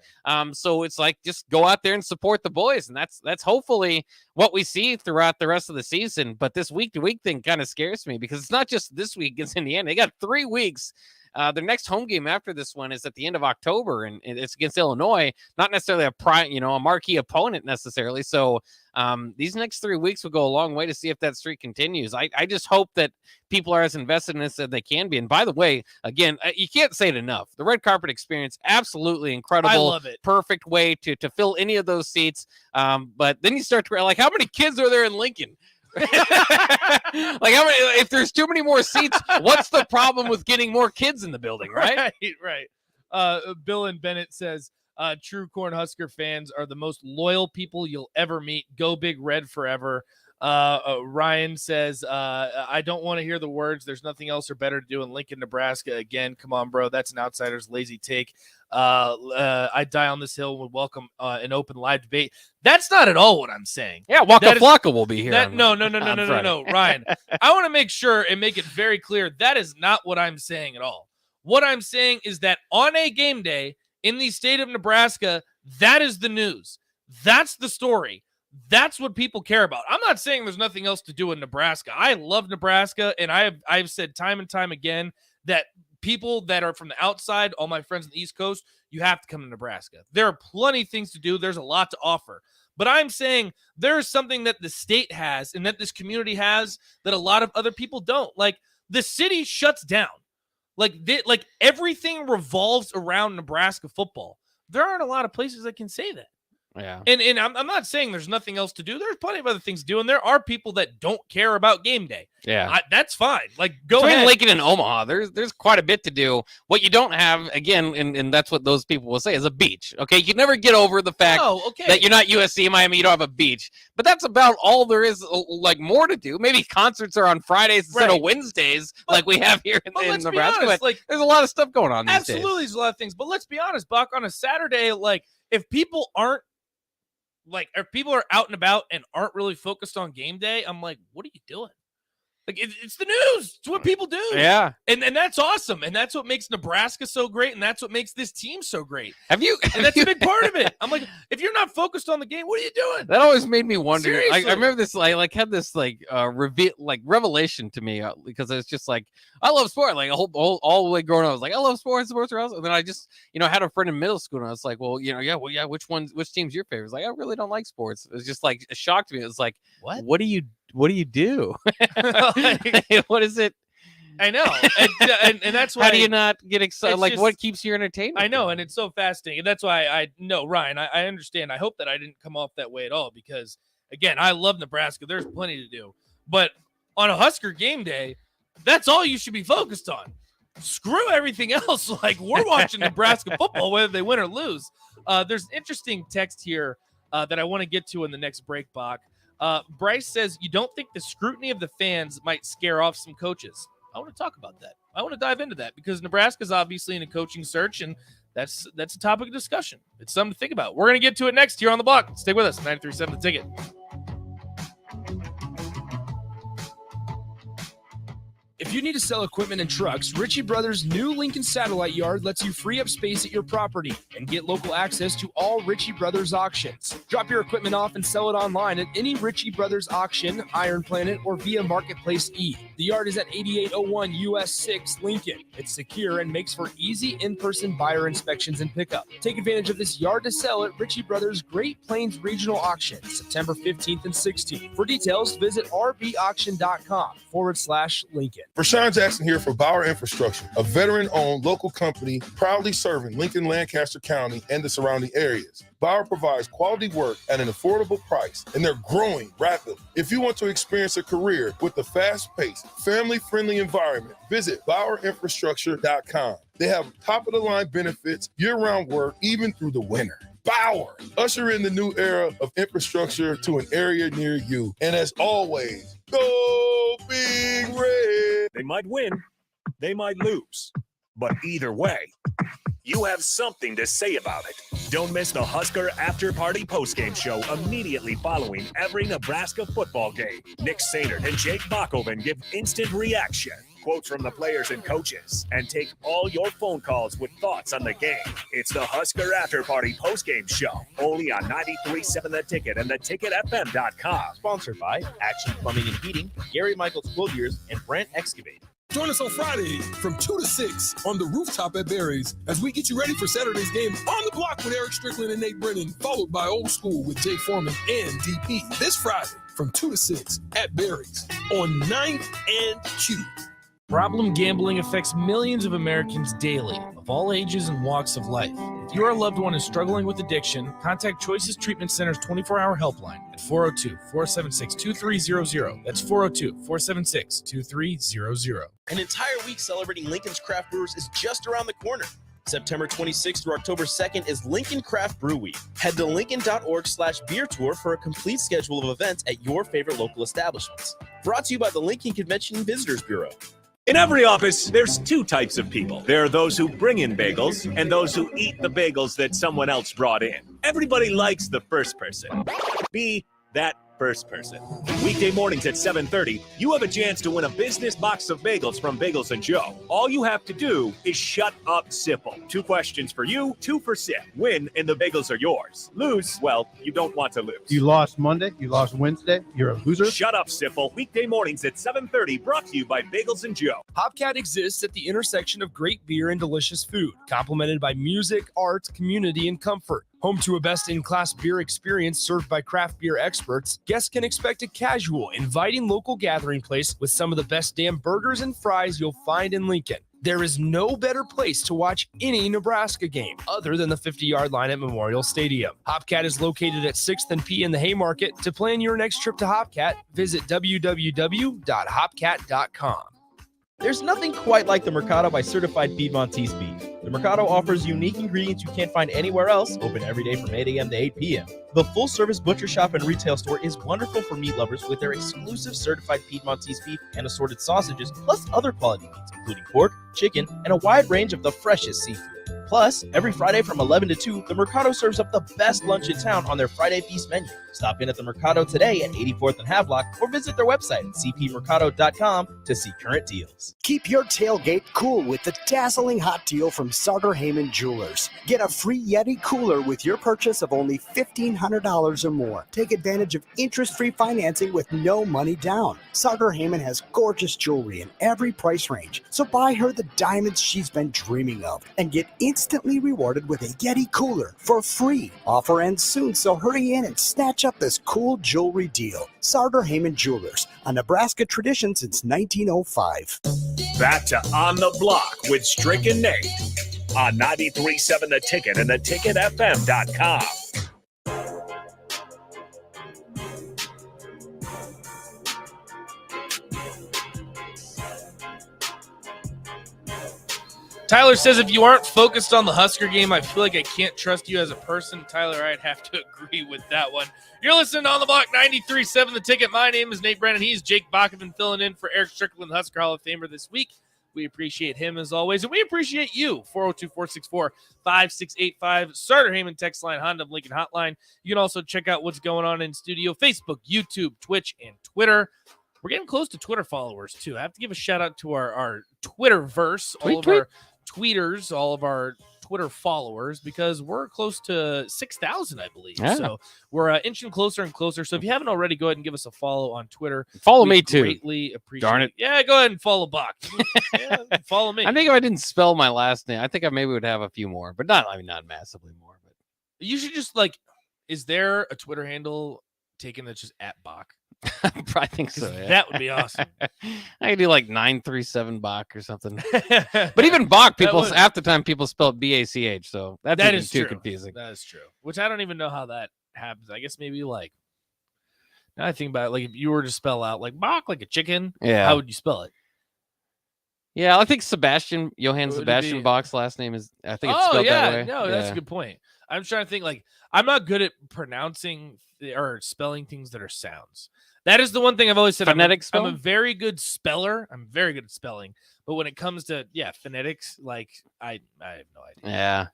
So it's like, just go out there and support the boys. And that's hopefully what we see throughout the rest of the season. But this week-to-week thing kind of scares me, because it's not just this week against Indiana. They got 3 weeks. Their next home game after this one is at the end of October, and it's against Illinois, not necessarily a marquee opponent necessarily. So these next 3 weeks will go a long way to see if that streak continues. I just hope that people are as invested in this as they can be. And by the way, again, you can't say it enough. The red carpet experience, absolutely incredible. I love it. Perfect way to fill any of those seats. But then you start to like, how many kids are there in Lincoln? Like, how many? If there's too many more seats, what's the problem with getting more kids in the building, right? Right. Bill and Bennett says, true Cornhusker fans are the most loyal people you'll ever meet. Go Big Red forever. Ryan says, I don't want to hear the words. There's nothing else or better to do in Lincoln, Nebraska. Again, come on, bro. That's an outsider's lazy take. I die on this hill and would welcome an open live debate. That's not at all what I'm saying. Yeah, Waka Flocka will be here. No, Ryan. I want to make sure and make it very clear that is not what I'm saying at all. What I'm saying is that on a game day in the state of Nebraska, that is the news. That's the story. That's what people care about. I'm not saying there's nothing else to do in Nebraska. I love Nebraska, and I've said time and time again that people that are from the outside, all my friends on the East Coast, you have to come to Nebraska. There are plenty of things to do. There's a lot to offer. But I'm saying there's something that the state has and that this community has that a lot of other people don't. Like, the city shuts down. Like everything revolves around Nebraska football. There aren't a lot of places that can say that. Yeah. And I'm not saying there's nothing else to do. There's plenty of other things to do, and there are people that don't care about game day. Yeah. That's fine. Like, go Between ahead. Lincoln and Omaha, there's quite a bit to do. What you don't have, again, and that's what those people will say, is a beach. Okay, you never get over the fact that you're not USC, Miami, you don't have a beach. But that's about all there is, like, more to do. Maybe concerts are on Fridays instead of Wednesdays, like we have here in Nebraska. Honest, but there's a lot of stuff going on these days. Absolutely, there's a lot of things. But let's be honest, Buck, on a Saturday, like, if people are out and about and aren't really focused on game day, I'm like, what are you doing? Like, it's the news. It's what people do. Yeah. And that's awesome. And that's what makes Nebraska so great. And that's what makes this team so great. And that's a big part of it. I'm like, if you're not focused on the game, what are you doing? That always made me wonder. I Seriously. remember this, I had this revelation to me because it's just like, I love sport. Like all the way growing up, I was like, I love sports are awesome. And then I just, had a friend in middle school, and I was like, well, which team's your favorite? It's like, I really don't like sports. It was just like, it shocked me. It was like, what do you do? What is it? I know. And that's why. How do you not get excited? Like, what keeps you entertained? I know. And it's so fascinating. And that's why I know, Ryan, I understand. I hope that I didn't come off that way at all, because, again, I love Nebraska. There's plenty to do. But on a Husker game day, that's all you should be focused on. Screw everything else. Like, we're watching Nebraska football, whether they win or lose. There's an interesting text here that I want to get to in the next break, Bach. Bryce says, you don't think the scrutiny of the fans might scare off some coaches? I want to talk about that. I want to dive into that, because Nebraska's obviously in a coaching search, and that's a topic of discussion. It's something to think about. We're going to get to it next here on The Block. Stay with us. 937 The Ticket. If you need to sell equipment and trucks, Ritchie Brothers' new Lincoln Satellite Yard lets you free up space at your property and get local access to all Ritchie Brothers auctions. Drop your equipment off and sell it online at any Ritchie Brothers auction, Iron Planet, or via Marketplace E. The yard is at 8801 US 6 Lincoln. It's secure and makes for easy in-person buyer inspections and pickup. Take advantage of this yard to sell at Ritchie Brothers' Great Plains Regional Auction, September 15th and 16th. For details, visit rbauction.com/Lincoln. Rashawn Jackson here for Bauer Infrastructure, a veteran-owned local company proudly serving Lincoln, Lancaster County, and the surrounding areas. Bauer provides quality work at an affordable price, and they're growing rapidly. If you want to experience a career with a fast-paced, family-friendly environment, visit BauerInfrastructure.com. They have top-of-the-line benefits, year-round work, even through the winter. Bauer, usher in the new era of infrastructure to an area near you. And as always, go Big Red. They might win, they might lose, but either way, you have something to say about it. Don't miss the Husker After Party postgame show immediately following every Nebraska football game. Nick Sainert and Jake Bachhoven give instant reaction, quotes from the players and coaches, and take all your phone calls with thoughts on the game. It's the Husker After Party postgame show, only on 93.7 The Ticket and theticketfm.com. Sponsored by Action Plumbing and Heating, Gary Michaels Quilliers, and Brent Excavate. Join us on Friday from 2 to 6 on the rooftop at Barry's as we get you ready for Saturday's game on the block with Eric Strickland and Nate Brennan, followed by Old School with Jay Foreman and DP this Friday from 2 to 6 at Barry's on 9th and Q. Problem gambling affects millions of Americans daily, of all ages and walks of life. If your loved one is struggling with addiction, contact Choices Treatment Center's 24-hour helpline at 402-476-2300. That's 402-476-2300. An entire week celebrating Lincoln's craft brewers is just around the corner. September 26th through October 2nd is Lincoln Craft Brew Week. Head to lincoln.org/beer tour for a complete schedule of events at your favorite local establishments. Brought to you by the Lincoln Convention and Visitors Bureau. In every office, there's two types of people. There are those who bring in bagels and those who eat the bagels that someone else brought in. Everybody likes the first person. Be that first person. Weekday mornings at 7:30, you have a chance to win a business box of bagels from Bagels & Joe. All you have to do is shut up, Sipple. 2 questions for you, 2 for Sip. Win, and the bagels are yours. Lose, well, you don't want to lose. You lost Monday, you lost Wednesday, you're a loser. Shut up, Sipple. Weekday mornings at 7:30, brought to you by Bagels & Joe. Hopcat exists at the intersection of great beer and delicious food, complemented by music, art, community, and comfort. Home to a best-in-class beer experience served by craft beer experts, guests can expect a casual, inviting local gathering place with some of the best damn burgers and fries you'll find in Lincoln. There is no better place to watch any Nebraska game other than the 50-yard line at Memorial Stadium. Hopcat is located at 6th and P in the Haymarket. To plan your next trip to Hopcat, visit www.hopcat.com. There's nothing quite like the Mercado by Certified Piedmontese Beef. The Mercado offers unique ingredients you can't find anywhere else, open every day from 8 a.m. to 8 p.m. The full-service butcher shop and retail store is wonderful for meat lovers with their exclusive certified Piedmontese beef and assorted sausages, plus other quality meats, including pork, chicken, and a wide range of the freshest seafood. Plus, every Friday from 11 to 2, the Mercado serves up the best lunch in town on their Friday Feast menu. Stop in at the Mercado today at 84th and Havelock or visit their website at cpmercado.com to see current deals. Keep your tailgate cool with the dazzling hot deal from Sartor Heyman Jewelers. Get a free Yeti cooler with your purchase of only $1,500 or more. Take advantage of interest-free financing with no money down. Sartor Heyman has gorgeous jewelry in every price range, so buy her the diamonds she's been dreaming of and get instantly rewarded with a Yeti cooler for free. Offer ends soon, so hurry in and snatch up this cool jewelry deal. Sartor Heyman Jewelers, a Nebraska tradition since 1905. Back to On the Block with Strick and Nate on 93.7 The Ticket and theticketfm.com. Tyler says, if you aren't focused on the Husker game, I feel like I can't trust you as a person. Tyler, I'd have to agree with that one. You're listening to On the Block 93.7 The Ticket. My name is Nate Brennan. He's Jake Bachman filling in for Eric Strickland, Husker Hall of Famer this week. We appreciate him as always, and we appreciate you. 402-464-5685, Sartor Heyman text line, Honda of Lincoln hotline. You can also check out what's going on in studio, Facebook, YouTube, Twitch, and Twitter. We're getting close to Twitter followers, too. I have to give a shout-out to our Twitterverse, all of our tweeters, all of our Twitter followers, because we're close to 6,000, I believe. Yeah. So we're inching closer and closer. So if you haven't already, go ahead and give us a follow on Twitter. Follow We me, too. Greatly appreciate Darn it. Yeah, go ahead and follow Bach. Yeah, follow me. I think if I didn't spell my last name, I think I maybe would have a few more, but not massively more. But You should just is there a Twitter handle taken that's just at Bach? I think so. Yeah. That would be awesome. I could do 937 Bach or something. But even Bach, half the time people spell it B-A-C-H, so that is too confusing. That is true. Which I don't even know how that happens. I guess maybe now I think about it, if you were to spell out Bach like a chicken, how would you spell it? Yeah, I think Johann Would it Sebastian be- Bach's last name is, I think it's spelled that way. No, that's a good point. I'm trying to think I'm not good at pronouncing or spelling things that are sounds. That is the one thing I've always said. Phonetic I'm a spelling? very good speller. I'm very good at spelling. But when it comes to, phonetics, I have no idea. Yeah.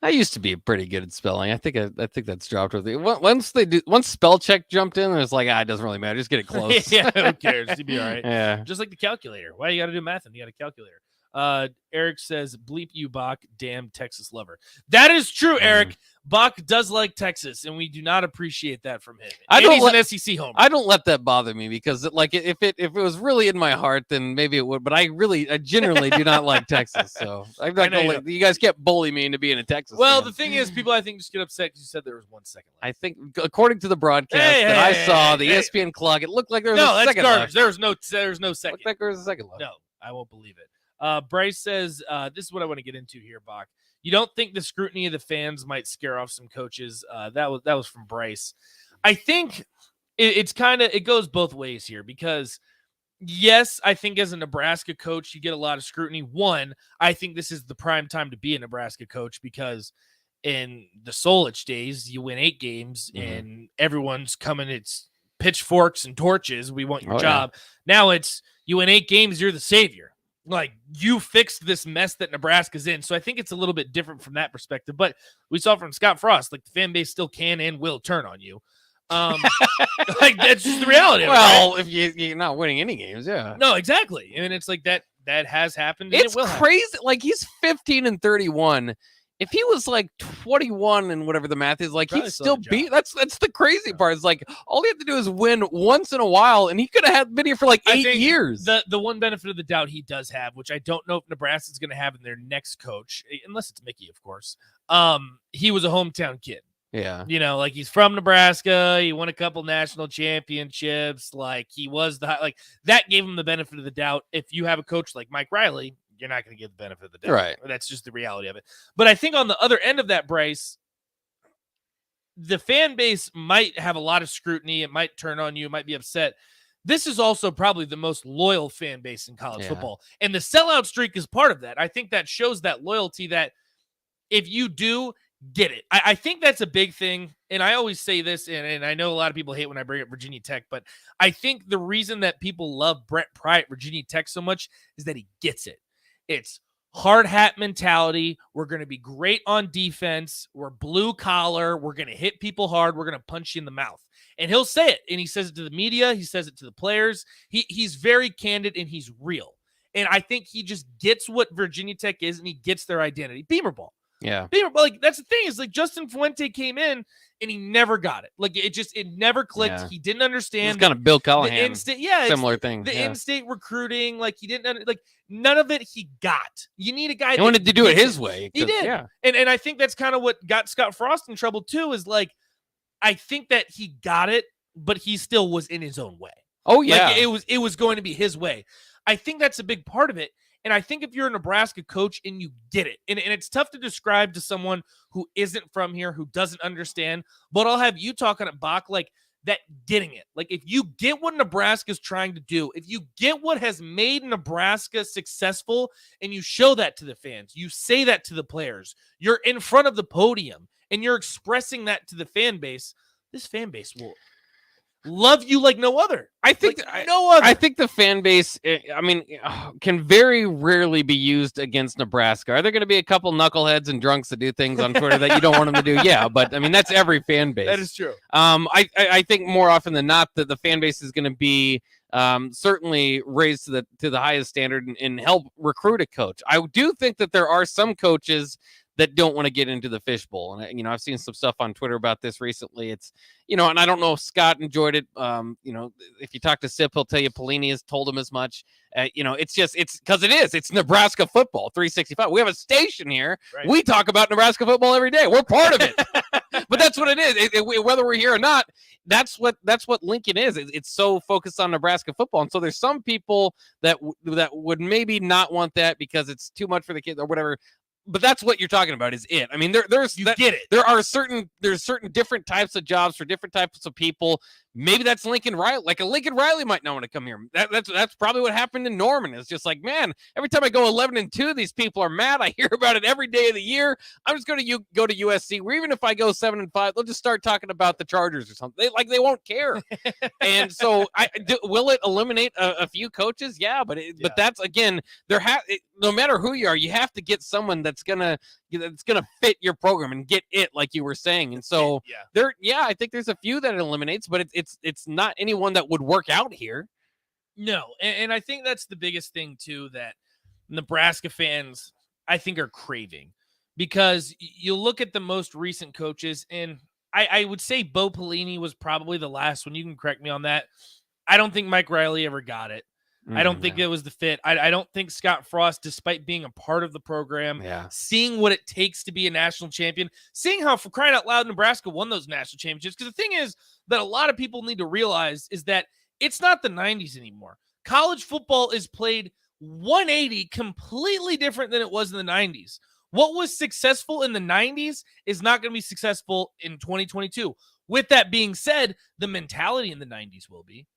I used to be pretty good at spelling. I think that's dropped with it. Once spell check jumped in, it's it doesn't really matter. Just get it close. Yeah, who cares? You'd be all right. Yeah. Just like the calculator. Why you got to do math and you got a calculator? Eric says, bleep you, Bach, damn Texas lover. That is true, Eric. Bach does like Texas, and we do not appreciate that from him. He's an SEC homer. I don't let that bother me because if it was really in my heart, then maybe it would. But I generally do not like Texas. So I'm not gonna you guys kept bullying me into being a Texas. Well, fan. the thing is, people I think just get upset because you said there was 1 second left. I think according to the broadcast that I saw, the ESPN clock, it looked like there was a second left. There's no second. Looked like there was a second left. No, I won't believe it. Bryce says, this is what I want to get into here, Bach. You don't think the scrutiny of the fans might scare off some coaches? That was from Bryce. I think it goes both ways here because Yes, I think as a Nebraska coach, you get a lot of scrutiny. One, I think this is the prime time to be a Nebraska coach because in the Solich days, you win 8 games and everyone's coming. It's pitchforks and torches. We want your job. Now it's you win 8 games, you're the savior. Like you fixed this mess that Nebraska's in. So I think it's a little bit different from that perspective. But we saw from Scott Frost, like the fan base still can and will turn on you. Like that's just the reality. Well, of it, if you're not winning any games, yeah. No, exactly. And it's like that has happened. It's it will crazy. happen. Like he's 15-31. If he was like 21 and whatever the math is, like Probably he'd still still be. That's the crazy part. It's like all he had to do is win once in a while, and he could have been here for like 8 years. The one benefit of the doubt he does have, which I don't know if Nebraska's going to have in their next coach, unless it's Mickey, of course. He was a hometown kid. Yeah. You know, like he's from Nebraska. He won a couple national championships. Like he was like that gave him the benefit of the doubt. If you have a coach like Mike Riley, you're not going to give the benefit of the doubt. Right. That's just the reality of it. But I think on the other end of that, Bryce, the fan base might have a lot of scrutiny. It might turn on you. It might be upset. This is also probably the most loyal fan base in college football. And the sellout streak is part of that. I think that shows that loyalty that if you do get it. I think that's a big thing. And I always say this, and I know a lot of people hate when I bring up Virginia Tech, but I think the reason that people love Brett Pry at Virginia Tech so much is that he gets it. It's hard hat mentality. We're going to be great on defense. We're blue collar. We're going to hit people hard. We're going to punch you in the mouth. And he'll say it. And he says it to the media. He says it to the players. He's very candid and he's real. And I think he just gets what Virginia Tech is and he gets their identity. Beamer ball. Yeah. Like that's the thing is like Justin Fuente came in and he never got it. Like it never clicked. Yeah. He didn't understand. It's kind of Bill Callahan. Similar thing. The in-state recruiting, like he didn't like none of it. He got. You need a guy. He wanted to do it his way. He did. Yeah. And I think that's kind of what got Scott Frost in trouble too. Is like I think that he got it, but he still was in his own way. Oh yeah. Like, it was going to be his way. I think that's a big part of it. And I think if you're a Nebraska coach and you get it, and it's tough to describe to someone who isn't from here, who doesn't understand, but I'll have you talking at Bach like that getting it. Like if you get what Nebraska's trying to do, if you get what has made Nebraska successful and you show that to the fans, you say that to the players, you're in front of the podium and you're expressing that to the fan base, this fan base will love you like no other. I think I think the fan base, I mean, can very rarely be used against Nebraska. Are there going to be a couple knuckleheads and drunks that do things on Twitter that you don't want them to do? Yeah, but I mean that's every fan base. That is true. I think more often than not that the fan base is going to be certainly raised to the highest standard and help recruit a coach. I do think that there are some coaches that don't want to get into the fishbowl. And, I've seen some stuff on Twitter about this recently. It's, and I don't know if Scott enjoyed it. If you talk to Sip, he'll tell you Pelini has told him as much. It's because it's Nebraska football 365. We have a station here. Right. We talk about Nebraska football every day. We're part of it. But that's what it is. Whether we're here or not, that's what Lincoln is. It's so focused on Nebraska football. And so there's some people that would maybe not want that because it's too much for the kids or whatever. But that's what you're talking about is it. I mean, get it. There's certain different types of jobs for different types of people. Maybe that's Lincoln Riley. Like a Lincoln Riley might not want to come here. That's probably what happened in Norman. It's just like, man, every time I go 11-2, these people are mad. I hear about it every day of the year. I'm just going to go to USC. Or even if I go 7-5, they'll just start talking about the Chargers or something. They won't care. And so, will it eliminate a few coaches? Yeah, but that's again, no matter who you are, you have to get someone that's gonna fit your program and get it, like you were saying. And so I think there's a few that it eliminates, but it's not anyone that would work out here. No, and I think that's the biggest thing too that Nebraska fans I think are craving, because you look at the most recent coaches, and I would say Bo Pelini was probably the last one. You can correct me on that. I don't think Mike Riley ever got it. I don't think it was the fit. I don't think Scott Frost, despite being a part of the program, seeing what it takes to be a national champion, seeing how, for crying out loud, Nebraska won those national championships. Because the thing is that a lot of people need to realize is that it's not the 90s anymore. College football is played 180, completely different than it was in the 90s. What was successful in the 90s is not going to be successful in 2022. With that being said, the mentality in the 90s will be.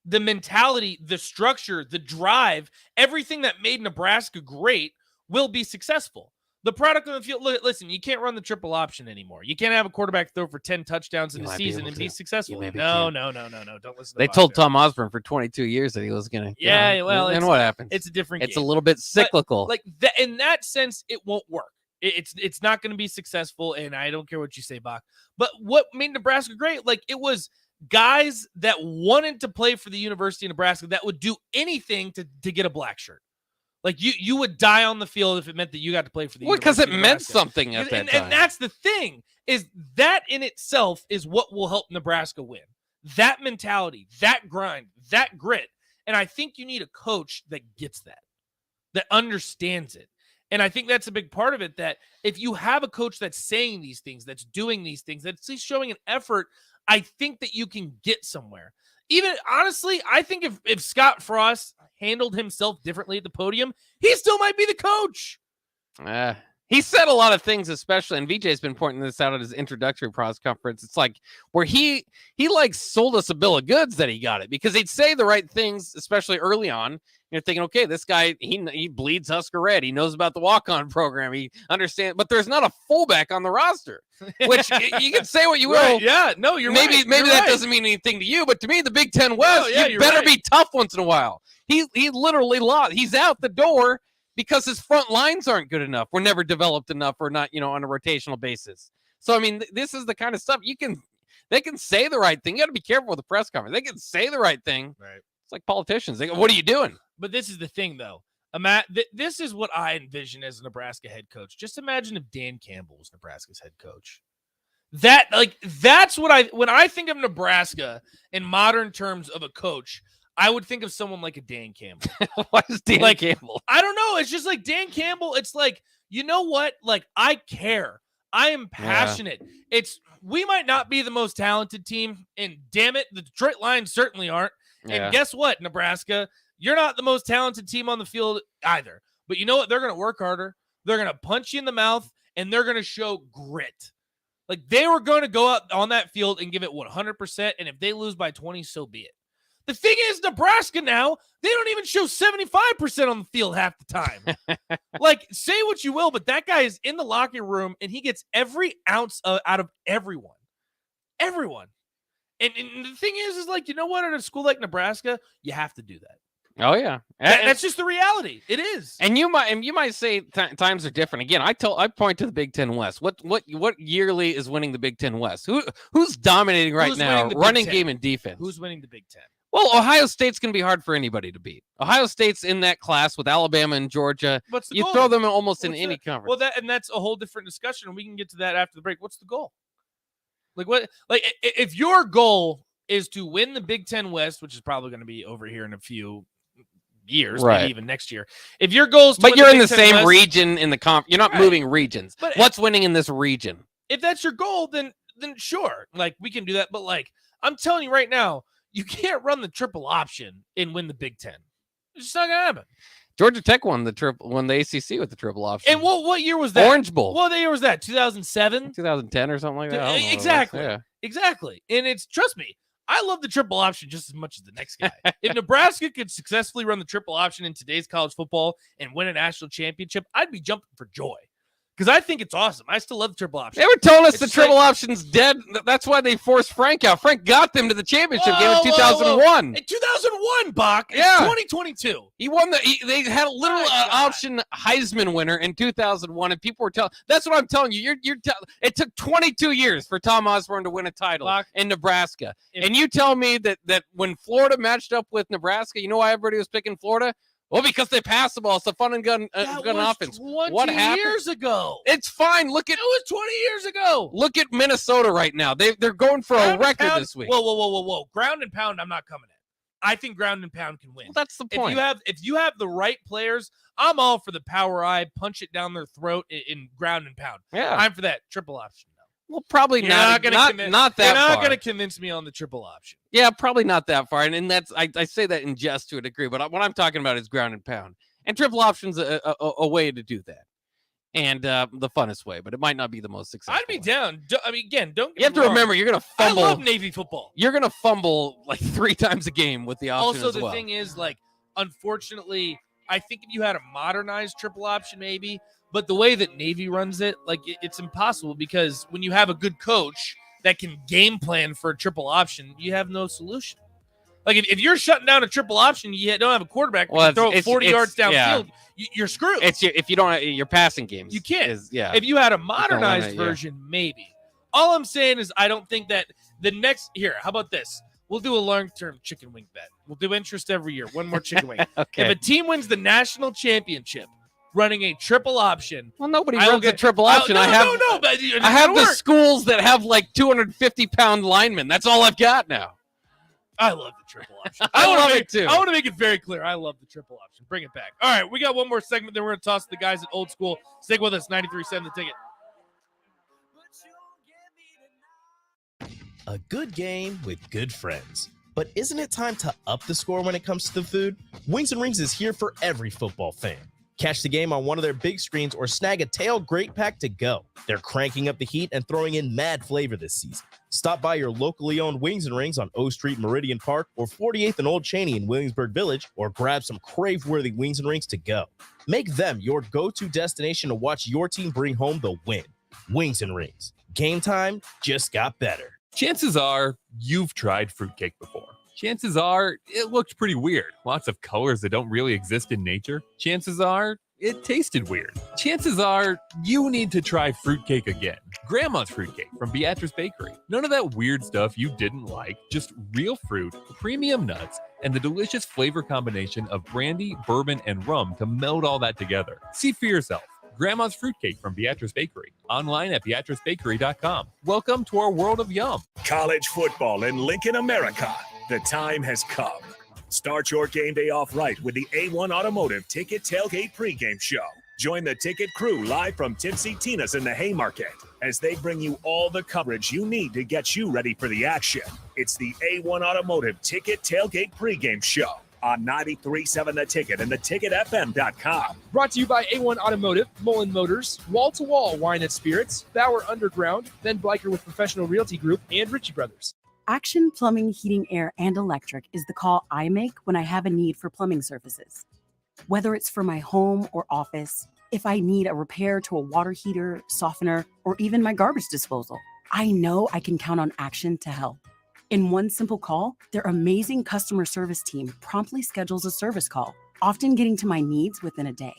the mentality, the structure, the drive, everything that made Nebraska great will be successful. The product on the field, listen, you can't run the triple option anymore. You can't have a quarterback throw for 10 touchdowns in a season and be successful. No. Don't listen to They told Tom Osborne for 22 years that he was going to. Yeah, well, and what happens? It's a different It's game. a little bit cyclical. But, in that sense, it won't work. It's not going to be successful, and I don't care what you say, Bach. But what made Nebraska great, it was guys that wanted to play for the University of Nebraska that would do anything to get a black shirt. You would die on the field if it meant that you got to play for the because University it of meant Nebraska. something at that time. And that's the thing, is that in itself is what will help Nebraska win. That mentality, that grind, that grit. And I think you need a coach that gets that understands it. And I think that's a big part of it, that if you have a coach that's saying these things, that's doing these things, that's at least showing an effort, I think that you can get somewhere. Even honestly, I think if Scott Frost handled himself differently at the podium, he still might be the coach. He said a lot of things, especially, and VJ's been pointing this out at his introductory press conference. It's like where he sold us a bill of goods that he got it, because he'd say the right things, especially early on. You're thinking, okay, this guy, he bleeds Husker red. He knows about the walk-on program. He understands, but there's not a fullback on the roster, which you can say what you will. Right, yeah, no, you're maybe right. Maybe You're that right. doesn't mean anything to you, but to me, the Big Ten West, you better be tough once in a while. He literally lost. He's out the door because his front lines aren't good enough. We're never developed enough, or not, on a rotational basis. So, I mean, this is the kind of stuff they can say the right thing. You got to be careful with the press conference. They can say the right thing. Right. It's like politicians. They go, what are you doing? But this is the thing, though. This is what I envision as a Nebraska head coach. Just imagine if Dan Campbell was Nebraska's head coach. That's what when I think of Nebraska in modern terms of a coach, I would think of someone like a Dan Campbell. Why is Dan Campbell? I don't know. It's just like Dan Campbell. It's like, you know what? I care. I am passionate. Yeah. We might not be the most talented team, and damn it, the Detroit Lions certainly aren't. Yeah. And guess what, Nebraska? You're not the most talented team on the field either. But you know what? They're going to work harder. They're going to punch you in the mouth, and they're going to show grit. They were going to go out on that field and give it 100%, and if they lose by 20, so be it. The thing is, Nebraska now, they don't even show 75% on the field half the time. Say what you will, but that guy is in the locker room, and he gets every ounce out of everyone. Everyone. And the thing is you know what? At a school like Nebraska, you have to do that. Oh yeah, that's just the reality. It is. And you might say times are different. Again, I point to the Big Ten West. What yearly is winning the Big Ten West? Who's dominating right now? Running game and defense. Who's winning the Big Ten? Well, Ohio State's going to be hard for anybody to beat. Ohio State's in that class with Alabama and Georgia. What's the you goal? Throw them almost in any conference. Well, that's a whole different discussion, and we can get to that after the break. What's the goal? If your goal is to win the Big Ten West, which is probably going to be over here in a few years, right, maybe even next year. If your goal is to but win you're the in Big the Ten same West, region in the comp. You're not moving regions. But what's winning in this region? If that's your goal, then sure, we can do that. But I'm telling you right now, you can't run the triple option and win the Big Ten. It's just not gonna happen. Georgia Tech won the ACC with the triple option. And what year was that? Orange Bowl. What year was that? 2007, 2010, or something like that. I don't know. Exactly. Yeah. Exactly. And trust me, I love the triple option just as much as the next guy. If Nebraska could successfully run the triple option in today's college football and win a national championship, I'd be jumping for joy. Because I think it's awesome. I still love the triple option. They were telling us the triple option's dead. That's why they forced Frank out. Frank got them to the championship game in 2001. In 2001, Bach. It's 2022. He won they had a little option Heisman winner in 2001, and people were telling. That's what I'm telling you. It took 22 years for Tom Osborne to win a title in Nebraska, and you tell me that when Florida matched up with Nebraska, you know why everybody was picking Florida? Well, because they pass the ball. It's a fun and gun offense. 20 years ago. It's fine. It was 20 years ago. Look at Minnesota right now. They're going for a record this week. Whoa. Ground and pound, I'm not coming in. I think ground and pound can win. Well, that's the point. If you have the right players, I'm all for the power eye, punch it down their throat in ground and pound. Yeah. I'm for that triple option. Well, probably not that far. You're not going to convince me on the triple option. Yeah, probably not that far. And that's I say that in jest to a degree, but what I'm talking about is ground and pound. And triple option's a way to do that. and the funnest way, but it might not be the most successful. I'd be down. Again, don't get You have me to wrong. remember, you're going to fumble. I love Navy football. You're going to fumble like 3 times a game with the option Also, as the well. thing is, like, unfortunately, I think if you had a modernized triple option, maybe, but the way that Navy runs it, like, it's impossible because when you have a good coach that can game plan for a triple option, you have no solution. Like, if you're shutting down a triple option, you don't have a quarterback. Well, throw it 40 yards downfield. Yeah. You're screwed. If you don't, your passing games. You can't. Yeah. If you had a limit modernized it, yeah. version, maybe. All I'm saying is I don't think that the next here. How about this? We'll do a long-term chicken wing bet. We'll do interest every year. One more chicken wing. Okay. If a team wins the national championship running a triple option, well, nobody runs a triple option. But I have the schools that have like 250-pound linemen. That's all I've got now. I love the triple option. I love it too. I want to make it very clear. I love the triple option. Bring it back. All right, we got one more segment. Then we're going to toss the guys at Old School. Stick with us. 93.7 The Ticket. A good game with good friends. But isn't it time to up the score when it comes to the food? Wings and Rings is here for every football fan. Catch the game on one of their big screens or snag a tail great pack to go. They're cranking up the heat and throwing in mad flavor this season. Stop by your locally owned Wings and Rings on O Street, Meridian Park, or 48th and Old Cheney in Williamsburg Village, or grab some crave-worthy Wings and Rings to go. Make them your go-to destination to watch your team bring home the win. Wings and Rings. Game time just got better. Chances are you've tried fruitcake before. Chances are it looked pretty weird. Lots of colors that don't really exist in nature. Chances are it tasted weird. Chances are you need to try fruitcake again. Grandma's fruitcake from Beatrice Bakery. None of that weird stuff you didn't like, just real fruit, premium nuts, and the delicious flavor combination of brandy, bourbon, and rum to meld all that together. See for yourself. Grandma's Fruitcake from Beatrice Bakery. Online at beatricebakery.com. Welcome to our world of yum. College football in Lincoln, America. The time has come. Start your game day off right with the A1 Automotive Ticket Tailgate pregame show. Join the Ticket crew live from Tipsy Tina's in the Haymarket as they bring you all the coverage you need to get you ready for the action. It's the A1 Automotive Ticket Tailgate pregame show on 93.7 The Ticket and theticketfm.com. Brought to you by A1 Automotive, Mullen Motors, Wall to Wall Wine and Spirits, Bauer Underground, Ben Bleicher with Professional Realty Group, and Ritchie Brothers. Action Plumbing, Heating, Air, and Electric is the call I make when I have a need for plumbing services. Whether it's for my home or office, if I need a repair to a water heater, softener, or even my garbage disposal, I know I can count on Action to help. In one simple call, their amazing customer service team promptly schedules a service call, often getting to my needs within a day.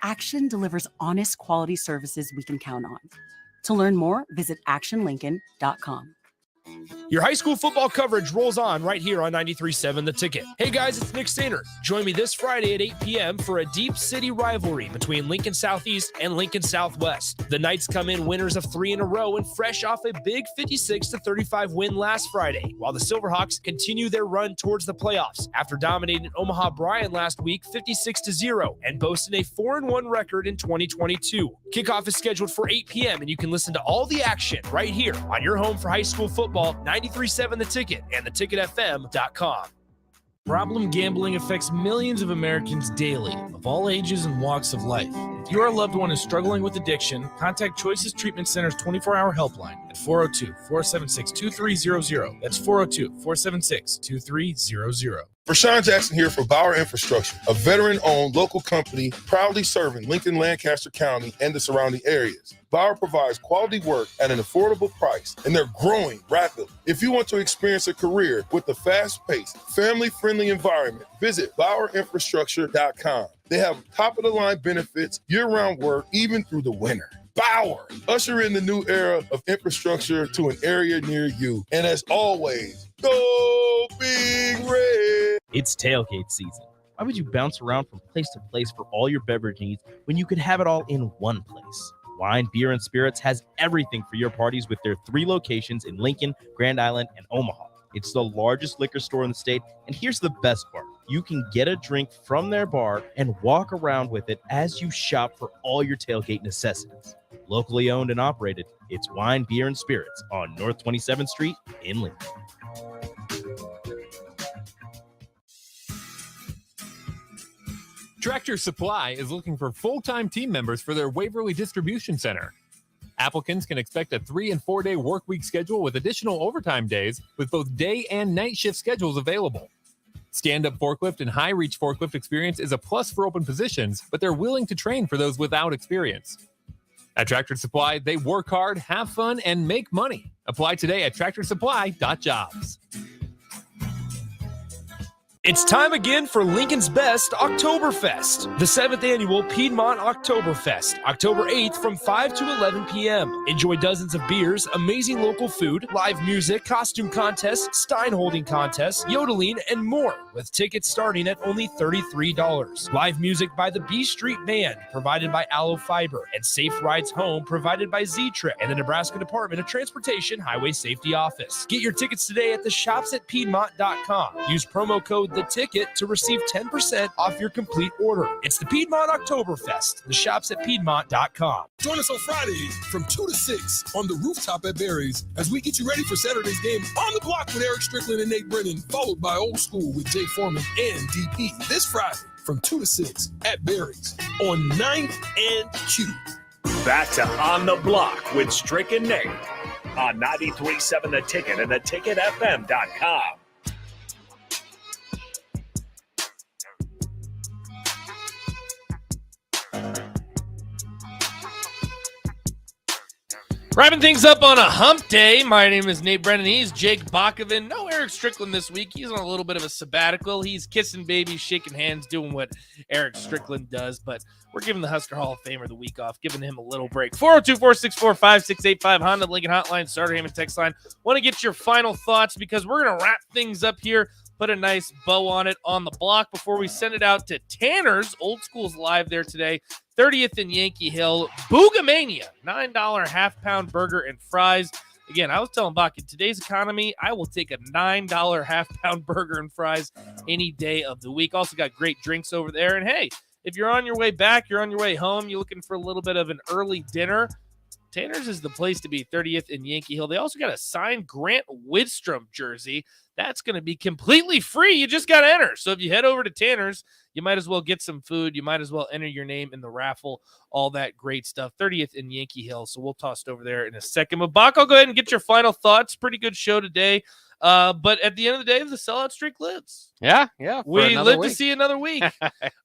Action delivers honest quality services we can count on. To learn more, visit actionlincoln.com. Your high school football coverage rolls on right here on 93.7 The Ticket. Hey guys, it's Nick Stainer. Join me this Friday at 8 p.m. for a deep city rivalry between Lincoln Southeast and Lincoln Southwest. The Knights come in winners of 3 in a row and fresh off a big 56-35 win last Friday, while the Silverhawks continue their run towards the playoffs after dominating Omaha Bryan last week 56-0 and boasting a 4-1 record in 2022. Kickoff is scheduled for 8 p.m. and you can listen to all the action right here on your home for high school football, 93.7 The Ticket and theticketfm.com. Problem gambling affects millions of Americans daily, of all ages and walks of life. If your loved one is struggling with addiction, contact Choices Treatment Center's 24-hour helpline at 402-476-2300. That's 402-476-2300. Rashawn Jackson here for Bauer Infrastructure, a veteran-owned local company proudly serving Lincoln, Lancaster County, and the surrounding areas. Bauer provides quality work at an affordable price, and they're growing rapidly. If you want to experience a career with a fast-paced, family-friendly environment, visit BauerInfrastructure.com. They have top-of-the-line benefits, year-round work, even through the winter. Bauer, usher in the new era of infrastructure to an area near you. And as always, go Big Red! It's tailgate season. Why would you bounce around from place to place for all your beverage needs when you could have it all in one place? Wine, Beer, and Spirits has everything for your parties with their 3 locations in Lincoln, Grand Island, and Omaha. It's the largest liquor store in the state, and here's the best part. You can get a drink from their bar and walk around with it as you shop for all your tailgate necessities. Locally owned and operated, it's Wine, Beer, and Spirits on North 27th Street in Lincoln. Tractor Supply is looking for full-time team members for their Waverly Distribution Center. Applicants can expect a 3- and 4-day work week schedule with additional overtime days with both day and night shift schedules available. Stand-up forklift and high-reach forklift experience is a plus for open positions, but they're willing to train for those without experience. At Tractor Supply, they work hard, have fun, and make money. Apply today at tractorsupply.jobs. It's time again for Lincoln's Best Oktoberfest, the 7th annual Piedmont Oktoberfest, October 8th from 5 to 11 p.m. Enjoy dozens of beers, amazing local food, live music, costume contests, stein holding contests, yodeling, and more, with tickets starting at only $33. Live music by the B Street Band, provided by Aloe Fiber, and safe rides home, provided by Z-Trip and the Nebraska Department of Transportation Highway Safety Office. Get your tickets today at the shopsatpiedmont.com. Use promo code The Ticket to receive 10% off your complete order. It's the Piedmont Oktoberfest, the shops at Piedmont.com. Join us on Fridays from 2 to 6 on the rooftop at Barry's as we get you ready for Saturday's game on the block with Eric Strickland and Nate Brennan, followed by Old School with Jay Foreman and DP this Friday from 2 to 6 at Barry's on 9th and Q. Back to On the Block with Strick and Nate on 93.7 The Ticket and theticketfm.com. Wrapping things up on a hump day. My name is Nate Brennan. He's Jake Bakoven. No Eric Strickland this week. He's on a little bit of a sabbatical. He's kissing babies, shaking hands, doing what Eric Strickland does. But we're giving the Husker Hall of Famer the week off, giving him a little break. 402-464-5685, Honda Lincoln Hotline, Starter Hammond text line. Want to get your final thoughts because we're going to wrap things up here. Put a nice bow on it on the block before we send it out to Tanner's. Old School's live there today. 30th and Yankee Hill. Boogamania. $9 half-pound burger and fries. Again, I was telling Bach, in today's economy, I will take a $9 half-pound burger and fries any day of the week. Also got great drinks over there. And hey, if you're on your way back, you're on your way home, you're looking for a little bit of an early dinner, Tanner's is the place to be. 30th and Yankee Hill. They also got a signed Grant Widstrom jersey. That's going to be completely free. You just got to enter. So if you head over to Tanner's, you might as well get some food. You might as well enter your name in the raffle. All that great stuff. 30th and Yankee Hill. So we'll toss it over there in a second. But Bach, I'll go ahead and get your final thoughts. Pretty good show today. But at the end of the day, the sellout streak lives. Yeah. We live to see another week.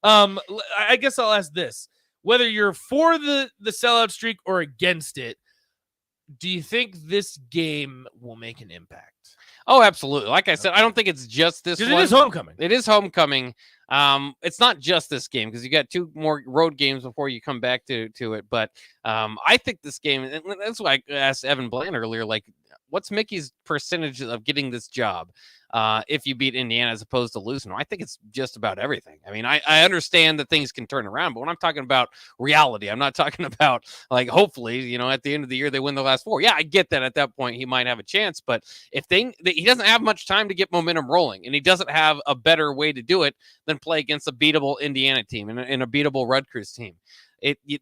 I guess I'll ask this. Whether you're for the sellout streak or against it, do you think this game will make an impact? Oh, absolutely. Like I said, I don't think it's just this one. It is homecoming. It is homecoming. It's not just this game because you got 2 more road games before you come back to it. But I think this game, and that's why I asked Evan Bland earlier, like, what's Mickey's percentage of getting this job if you beat Indiana as opposed to losing? I think it's just about everything. I mean, I understand that things can turn around, but when I'm talking about reality, I'm not talking about, like, hopefully, at the end of the year, they win the last 4. Yeah, I get that at that point he might have a chance, but if he doesn't have much time to get momentum rolling, and he doesn't have a better way to do it than play against a beatable Indiana team and a beatable Rutgers team.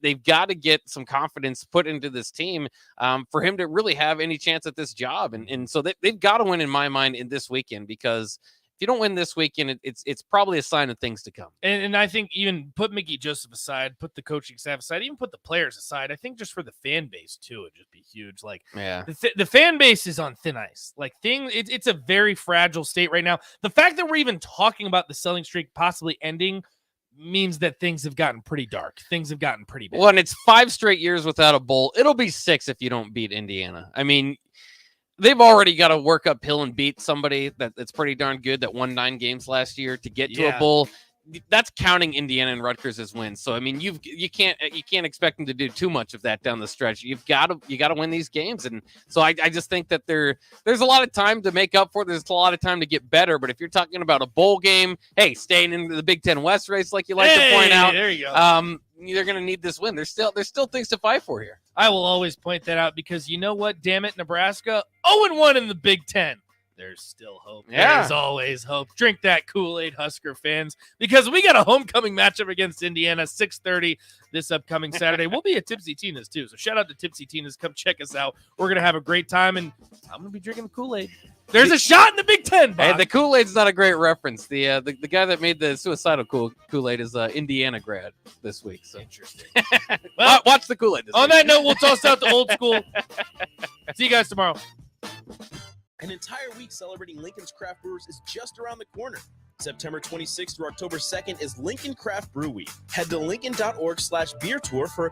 They've got to get some confidence put into this team for him to really have any chance at this job. And so they've got to win, in my mind, in this weekend, because if you don't win this weekend, it's probably a sign of things to come. And I think even put Mickey Joseph aside, put the coaching staff aside, even put the players aside, I think just for the fan base, too, it'd just be huge. Like, yeah, the fan base is on thin ice. Like, it's a very fragile state right now. The fact that we're even talking about the selling streak possibly ending means that things have gotten pretty dark. Things have gotten pretty bad. Well, and it's 5 straight years without a bowl. It'll be 6 if you don't beat Indiana. I mean, they've already got to work uphill and beat somebody that's pretty darn good that won 9 games last year to get to a bowl. That's counting Indiana and Rutgers as wins. So I mean, you can't expect them to do too much of that down the stretch. You got to win these games, and so I just think that there's a lot of time to make up for it. There's a lot of time to get better. But if you're talking about a bowl game, hey, staying in the Big Ten West race, like you like to point out, there you go. They're going to need this win. There's still things to fight for here. I will always point that out because you know what? Damn it, Nebraska 0-1 in the Big Ten. There's still hope. Yeah. There's always hope. Drink that Kool-Aid, Husker fans, because we got a homecoming matchup against Indiana, 6:30 this upcoming Saturday. We'll be at Tipsy Tina's, too. So shout out to Tipsy Tina's. Come check us out. We're going to have a great time, and I'm going to be drinking the Kool-Aid. There's a shot in the Big Ten, Bob. Hey, the Kool-Aid's not a great reference. The guy that made the suicidal Kool-Aid is Indiana grad this week. So interesting. Well, watch the Kool-Aid this on week. that note, we'll toss out the old school. See you guys tomorrow. An entire week celebrating Lincoln's Craft Brewers is just around the corner. September 26th through October 2nd is Lincoln Craft Brew Week. Head to lincoln.org/beer tour for